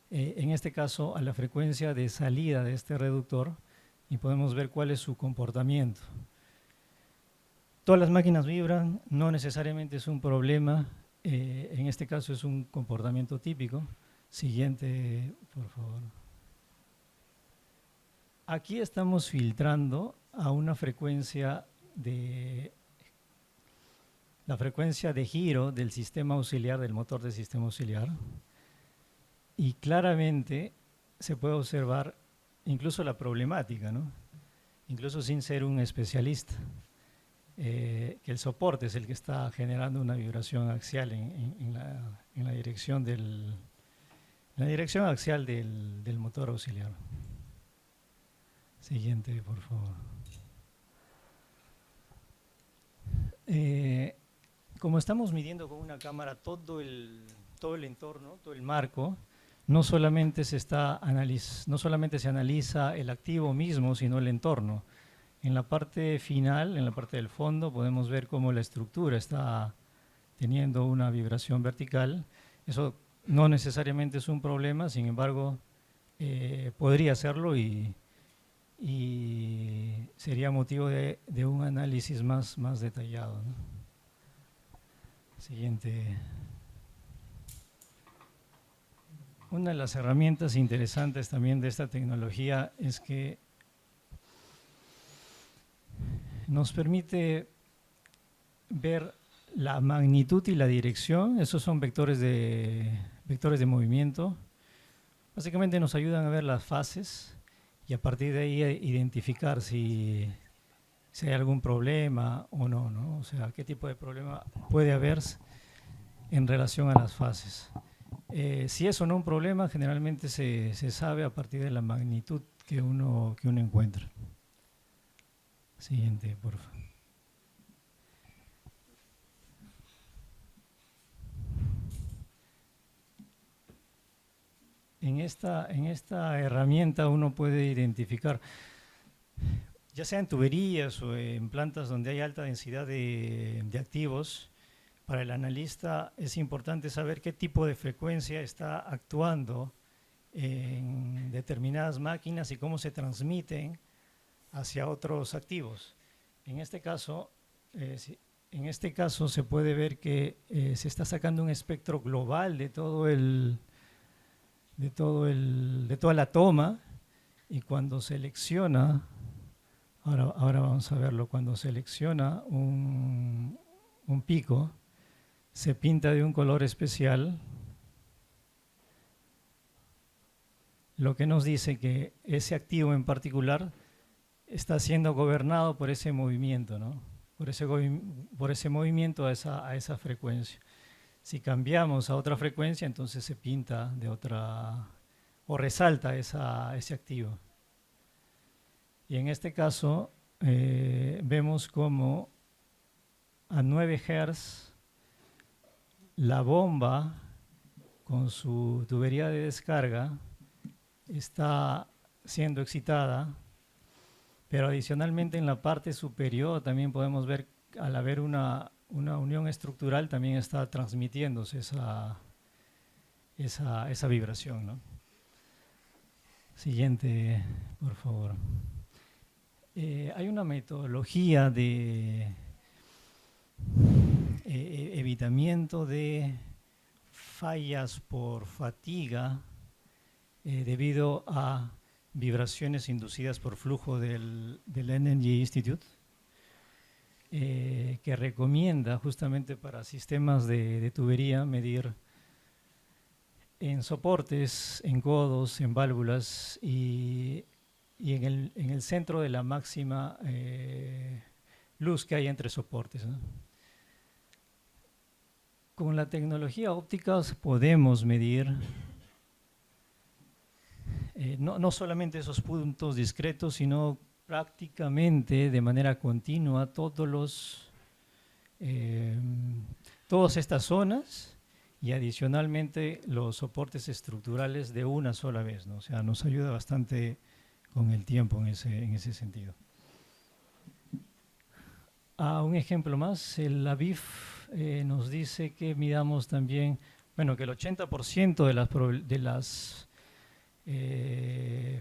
en este caso a la frecuencia de salida de este reductor, y podemos ver cuál es su comportamiento. Todas las máquinas vibran, no necesariamente es un problema, en este caso es un comportamiento típico. Siguiente, por favor. Aquí estamos filtrando a una frecuencia la frecuencia de giro del sistema auxiliar, del motor del sistema auxiliar, y claramente se puede observar incluso la problemática, ¿no? Incluso sin ser un especialista, que el soporte es el que está generando una vibración axial en la dirección axial del motor auxiliar. Siguiente, por favor. Como estamos midiendo con una cámara todo el entorno, todo el marco, no solamente se analiza el activo mismo, sino el entorno. En la parte final, en la parte del fondo, podemos ver cómo la estructura está teniendo una vibración vertical. Eso no necesariamente es un problema, sin embargo, podría serlo y sería motivo de un análisis más detallado, ¿no? Siguiente. Una de las herramientas interesantes también de esta tecnología es que nos permite ver la magnitud y la dirección. Esos son vectores de movimiento. Básicamente nos ayudan a ver las fases y a partir de ahí a identificar si hay algún problema o no, ¿no? O sea, qué tipo de problema puede haber en relación a las fases. Si es o no un problema, generalmente se sabe a partir de la magnitud que uno encuentra. Siguiente, por favor. En esta herramienta uno puede identificar, ya sea en tuberías o en plantas donde hay alta densidad de activos. Para el analista es importante saber qué tipo de frecuencia está actuando en determinadas máquinas y cómo se transmiten hacia otros activos. En este caso se puede ver que se está sacando un espectro global de toda la toma, y cuando selecciona, ahora vamos a verlo, cuando selecciona un pico, se pinta de un color especial, lo que nos dice que ese activo en particular está siendo gobernado por ese movimiento, ¿no? Por ese movimiento a esa frecuencia. Si cambiamos a otra frecuencia, entonces se pinta de otra, o resalta ese activo. Y en este caso vemos como a 9 Hz la bomba con su tubería de descarga está siendo excitada, pero adicionalmente en la parte superior también podemos ver, al haber una unión estructural, también está transmitiéndose esa vibración, ¿no? Siguiente, por favor. Hay una metodología de evitamiento de fallas por fatiga debido a vibraciones inducidas por flujo del Energy Institute, que recomienda justamente para sistemas de tubería medir en soportes, en codos, en válvulas y en el centro de la máxima luz que hay entre soportes, ¿no? Con la tecnología óptica podemos medir no solamente esos puntos discretos, sino prácticamente de manera continua todas estas zonas y adicionalmente los soportes estructurales de una sola vez, ¿no? O sea, nos ayuda bastante con el tiempo en ese sentido. Un ejemplo más, la BIF nos dice que midamos también, bueno, que el 80% de las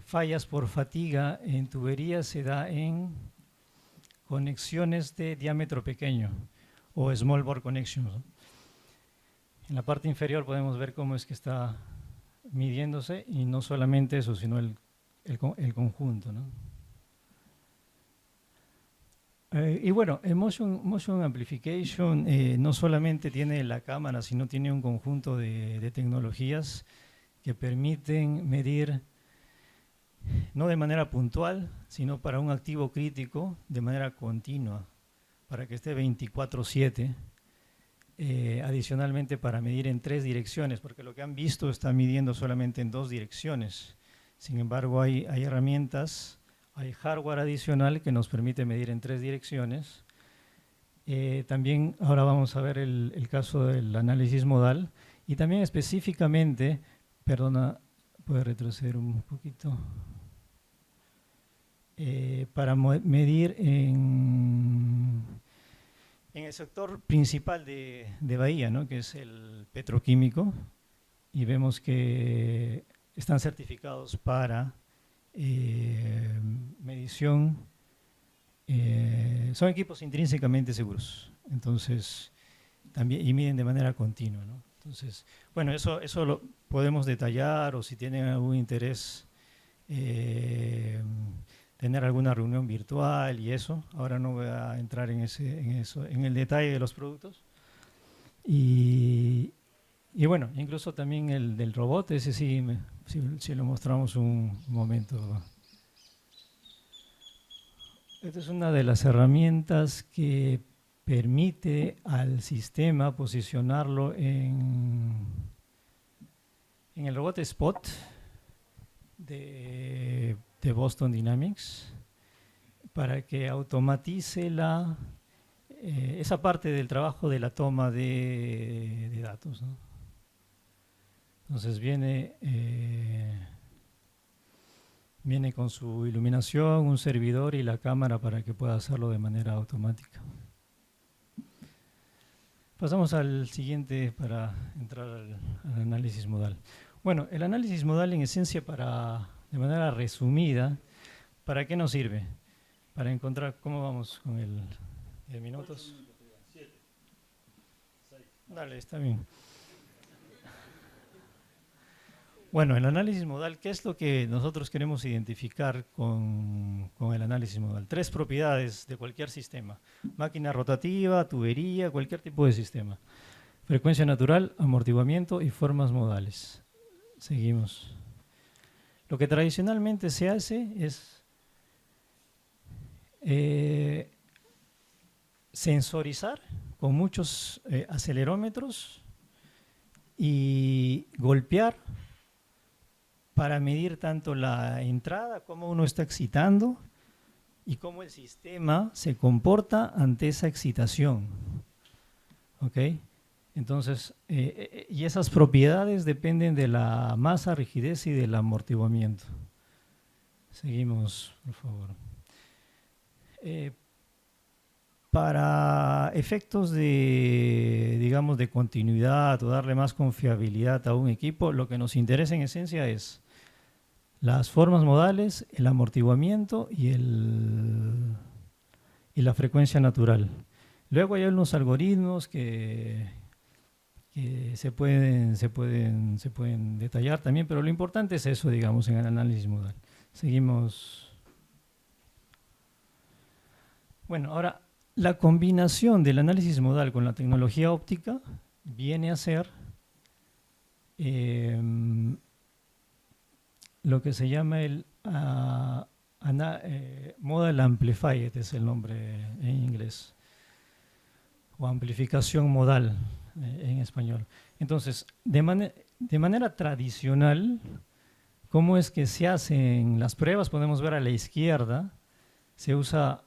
fallas por fatiga en tuberías se da en conexiones de diámetro pequeño o small bore connections, ¿no? En la parte inferior podemos ver cómo es que está midiéndose y no solamente eso, sino el conjunto, ¿no? Y bueno, el Motion Amplification no solamente tiene la cámara, sino tiene un conjunto de tecnologías que permiten medir no de manera puntual, sino para un activo crítico de manera continua, para que esté 24/7. Adicionalmente para medir en 3 direcciones, porque lo que han visto está midiendo solamente en 2 direcciones. Sin embargo, hay herramientas, hay hardware adicional que nos permite medir en 3 direcciones. También ahora vamos a ver el caso del análisis modal y también específicamente, perdona, puede retroceder un poquito, para medir en el sector principal de Bahía, ¿no? Que es el petroquímico, y vemos que están certificados para medición, son equipos intrínsecamente seguros, entonces también y miden de manera continua, ¿no? Entonces, bueno, eso lo podemos detallar, o si tienen algún interés, tener alguna reunión virtual y eso. Ahora no voy a entrar en el detalle de los productos. Y bueno, incluso también el del robot, ese sí, si lo mostramos un momento. Esta es una de las herramientas que permite al sistema posicionarlo en el robot Spot de Boston Dynamics, para que automatice esa parte del trabajo de la toma de datos, ¿no? Entonces viene con su iluminación, un servidor y la cámara para que pueda hacerlo de manera automática. Pasamos al siguiente para entrar al análisis modal. Bueno, el análisis modal en esencia, de manera resumida, ¿para qué nos sirve? Para encontrar, ¿cómo vamos con el 10 minutos? 7, 6. Dale, está bien. Bueno, el análisis modal, ¿qué es lo que nosotros queremos identificar con el análisis modal? 3 propiedades de cualquier sistema: máquina rotativa, tubería, cualquier tipo de sistema. Frecuencia natural, amortiguamiento y formas modales. Seguimos. Lo que tradicionalmente se hace es sensorizar con muchos acelerómetros y golpear para medir tanto la entrada, cómo uno está excitando y cómo el sistema se comporta ante esa excitación. ¿Ok? Entonces, y esas propiedades dependen de la masa, rigidez y del amortiguamiento. Seguimos, por favor. Para efectos de, digamos, de continuidad o darle más confiabilidad a un equipo, lo que nos interesa en esencia es las formas modales, el amortiguamiento y la frecuencia natural. Luego hay unos algoritmos que se pueden detallar también, pero lo importante es eso, digamos, en el análisis modal. Seguimos. Bueno, ahora, la combinación del análisis modal con la tecnología óptica viene a ser lo que se llama el Modal Amplified, es el nombre en inglés, o amplificación modal en español. Entonces, de manera tradicional, ¿cómo es que se hacen las pruebas? Podemos ver a la izquierda, se usa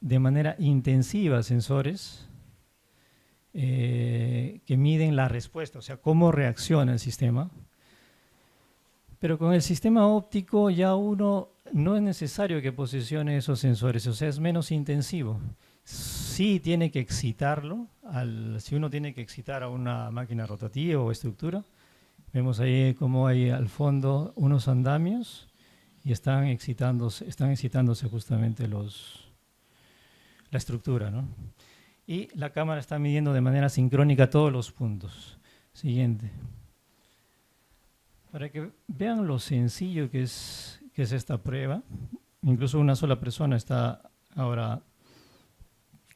de manera intensiva sensores que miden la respuesta, o sea, cómo reacciona el sistema. Pero con el sistema óptico ya uno no es necesario que posicione esos sensores, o sea, es menos intensivo. Sí tiene que excitarlo, si uno tiene que excitar a una máquina rotativa o estructura, vemos ahí como hay al fondo unos andamios y están excitándose justamente la estructura, ¿no? Y la cámara está midiendo de manera sincrónica todos los puntos. Siguiente. Para que vean lo sencillo que es esta prueba, incluso una sola persona está ahora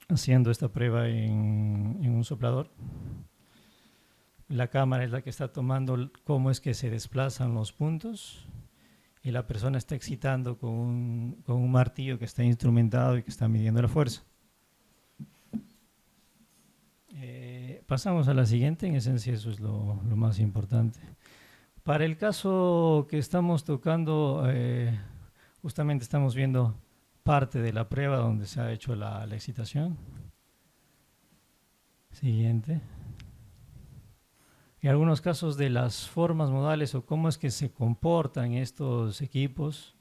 haciendo esta prueba en un soplador. La cámara es la que está tomando cómo es que se desplazan los puntos y la persona está excitando con un martillo que está instrumentado y que está midiendo la fuerza. Pasamos a la siguiente, en esencia eso es lo más importante. Para el caso que estamos tocando, justamente estamos viendo parte de la prueba donde se ha hecho la excitación. Siguiente. En algunos casos de las formas modales o cómo es que se comportan estos equipos,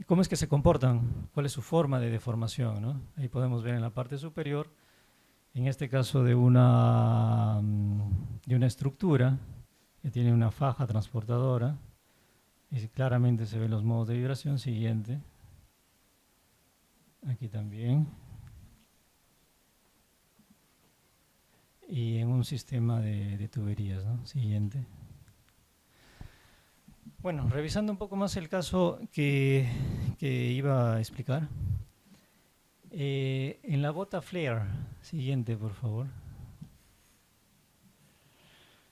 cómo es que se comportan, cuál es su forma de deformación, ¿no? Ahí podemos ver en la parte superior, en este caso de una estructura que tiene una faja transportadora, y claramente se ven los modos de vibración. Siguiente. Aquí también. Y en un sistema de tuberías, ¿no? Siguiente. Bueno, revisando un poco más el caso que iba a explicar. En la bota flare, siguiente por favor,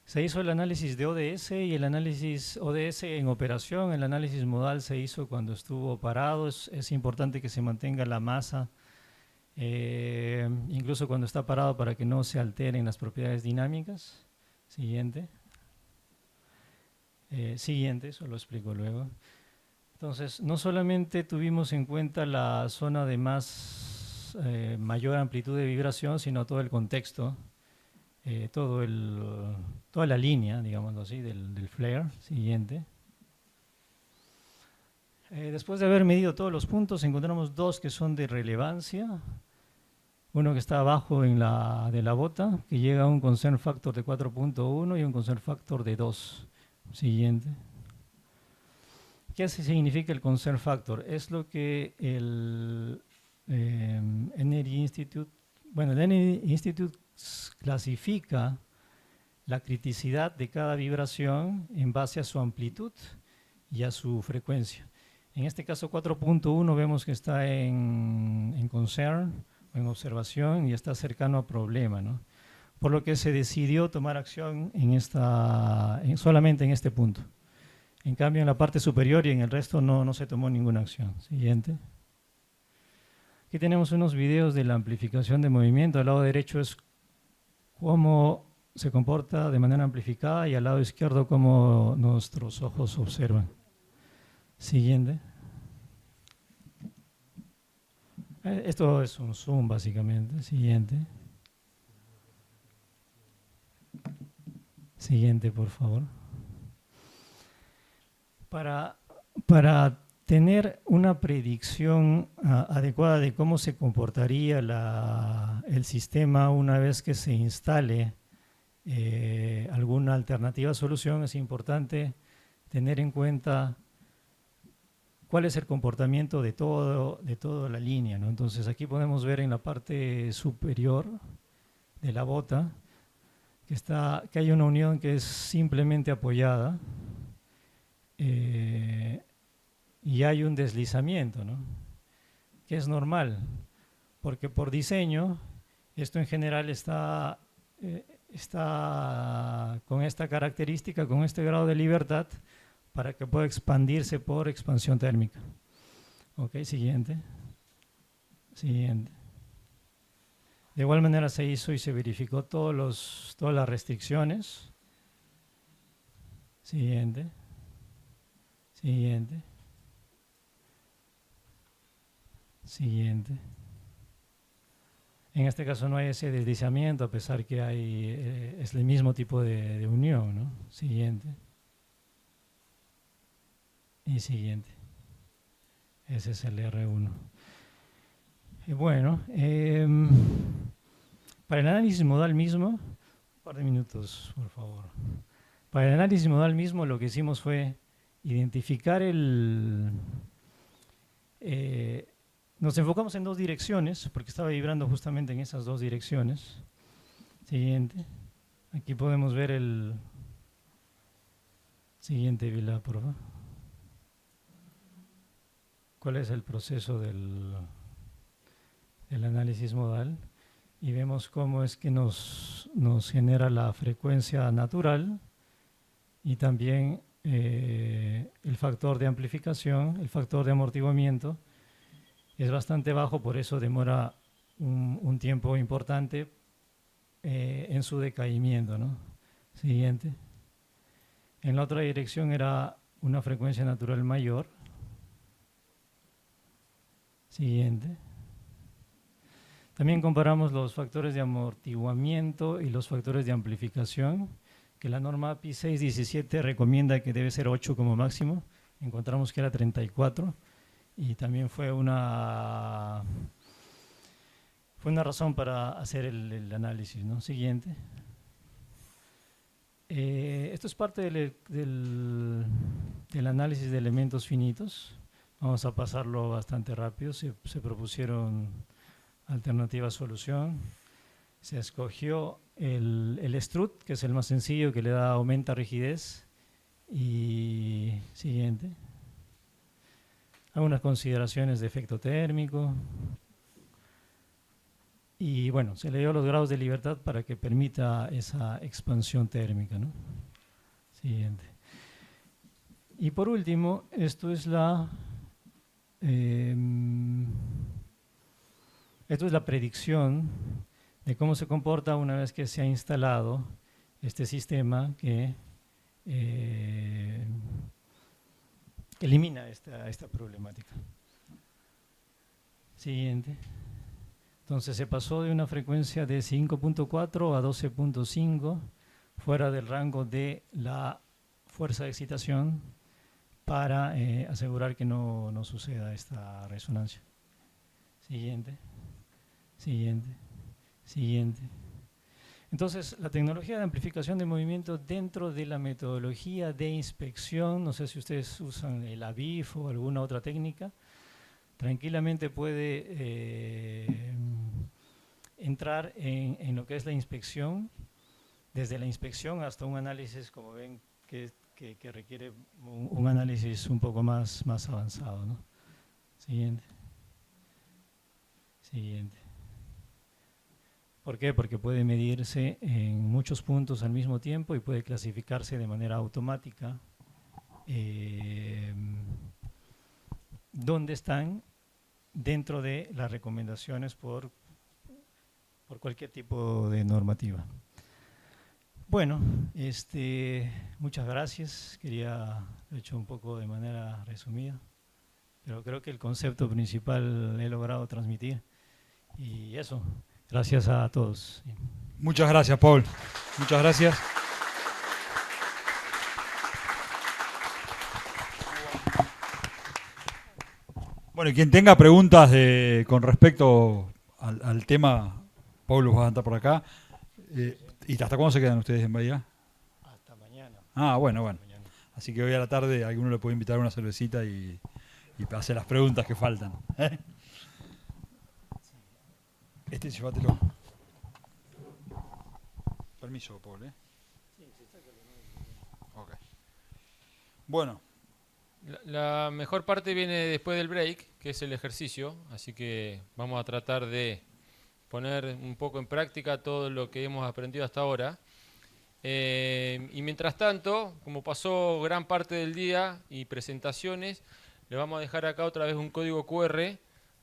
se hizo el análisis de ODS y el análisis ODS en operación. El análisis modal se hizo cuando estuvo parado. Es importante que se mantenga la masa, incluso cuando está parado, para que no se alteren las propiedades dinámicas. Siguiente. Siguiente, eso lo explico luego. Entonces, no solamente tuvimos en cuenta la zona de mayor amplitud de vibración, sino todo el contexto, toda la línea, digámoslo así, del flare. Siguiente. Después de haber medido todos los puntos, encontramos dos que son de relevancia. Uno que está abajo de la bota, que llega a un concern factor de 4.1 y un concern factor de 2. Siguiente. ¿Qué significa el concern factor? Es lo que el Energy Institute, el Energy Institute clasifica la criticidad de cada vibración en base a su amplitud y a su frecuencia. En este caso 4.1 vemos que está en concern, o en observación, y está cercano a problema, ¿no? Por lo que se decidió tomar acción solamente en este punto. En cambio, en la parte superior y en el resto no se tomó ninguna acción. Siguiente. Aquí tenemos unos videos de la amplificación de movimiento. Al lado derecho es cómo se comporta de manera amplificada y al lado izquierdo cómo nuestros ojos observan. Siguiente. Esto es un zoom básicamente. Siguiente. Siguiente, por favor. Para tener una predicción adecuada de cómo se comportaría el sistema una vez que se instale alguna alternativa solución, es importante tener en cuenta cuál es el comportamiento de toda la línea, ¿no? Entonces aquí podemos ver en la parte superior de la bota que hay una unión que es simplemente apoyada y hay un deslizamiento, ¿no? Que es normal, porque por diseño esto en general está con esta característica, con este grado de libertad, para que pueda expandirse por expansión térmica. Ok, siguiente. Siguiente. De igual manera se hizo y se verificó todas las restricciones. Siguiente. Siguiente. Siguiente. En este caso no hay ese deslizamiento, a pesar que es el mismo tipo de unión, ¿no? Siguiente. Y siguiente. Ese es el R1. Y bueno, para el análisis modal mismo, un par de minutos, por favor. Para el análisis modal mismo lo que hicimos fue identificar nos enfocamos en dos direcciones, porque estaba vibrando justamente en esas dos direcciones. Siguiente. Aquí podemos ver el siguiente, Vila, por favor. ¿Cuál es el proceso del análisis modal? Y vemos cómo es que nos genera la frecuencia natural y también el factor de amplificación, el factor de amortiguamiento. Es bastante bajo, por eso demora un tiempo importante en su decaimiento, ¿no? Siguiente. En la otra dirección era una frecuencia natural mayor. Siguiente. También comparamos los factores de amortiguamiento y los factores de amplificación, que la norma API 617 recomienda que debe ser 8 como máximo. Encontramos que era 34 y también fue una razón para hacer el análisis, ¿no? Siguiente. Esto es parte del análisis de elementos finitos. Vamos a pasarlo bastante rápido. Se propusieron alternativas solución. Se escogió el strut, que es el más sencillo, que aumenta rigidez. Y siguiente. Algunas consideraciones de efecto térmico. Y bueno, se le dio los grados de libertad para que permita esa expansión térmica, ¿no? Siguiente. Y por último, esto es la predicción de cómo se comporta una vez que se ha instalado este sistema que elimina esta problemática. Siguiente. Entonces se pasó de una frecuencia de 5.4 a 12.5 fuera del rango de la fuerza de excitación para asegurar que no suceda esta resonancia. Siguiente. Siguiente. Siguiente. Entonces, la tecnología de amplificación de movimiento dentro de la metodología de inspección, no sé si ustedes usan el ABIF o alguna otra técnica, tranquilamente puede entrar en lo que es la inspección, desde la inspección hasta un análisis, como ven, que requiere un análisis un poco más avanzado, ¿no? Siguiente. Siguiente. ¿Por qué? Porque puede medirse en muchos puntos al mismo tiempo y puede clasificarse de manera automática dónde están dentro de las recomendaciones por cualquier tipo de normativa. Bueno, muchas gracias. Quería lo he hecho un poco de manera resumida, pero creo que el concepto principal he logrado transmitir. Y eso, gracias a todos. Muchas gracias, Paul. Muchas gracias. Bueno, y quien tenga preguntas con respecto al tema, Pablo, vas a estar por acá. ¿Y hasta cuándo se quedan ustedes en Bahía? Hasta mañana. Ah, bueno. Así que hoy a la tarde alguno le puede invitar a una cervecita y hacer las preguntas que faltan. Llévatelo. Permiso, Paul, Ok. Bueno. La mejor parte viene después del break, que es el ejercicio, así que vamos a tratar de poner un poco en práctica todo lo que hemos aprendido hasta ahora. Y mientras tanto, como pasó gran parte del día y presentaciones, le vamos a dejar acá otra vez un código QR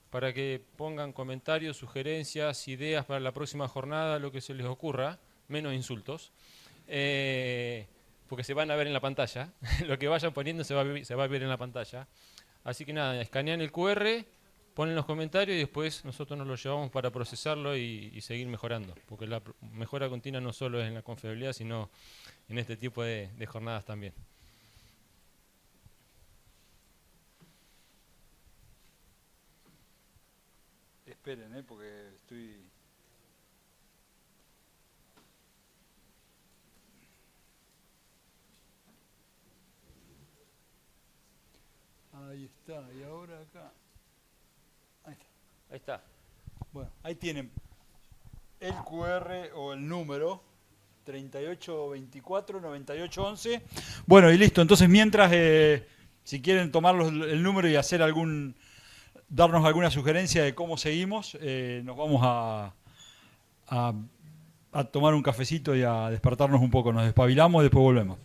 para que pongan comentarios, sugerencias, ideas para la próxima jornada, lo que se les ocurra, menos insultos. Porque se van a ver en la pantalla. Lo que vayan poniendo se va a ver en la pantalla. Así que nada, escanean el QR, ponen los comentarios y después nosotros nos lo llevamos para procesarlo y seguir mejorando. Porque la mejora continua no solo es en la confiabilidad, sino en este tipo de jornadas también. Esperen, porque estoy... Ahí está, y ahora acá. Ahí está. Ahí está. Bueno, ahí tienen el QR o el número 3824-9811. Bueno, y listo. Entonces, mientras, si quieren tomar el número y hacer darnos alguna sugerencia de cómo seguimos, nos vamos a tomar un cafecito y a despertarnos un poco. Nos despabilamos y después volvemos.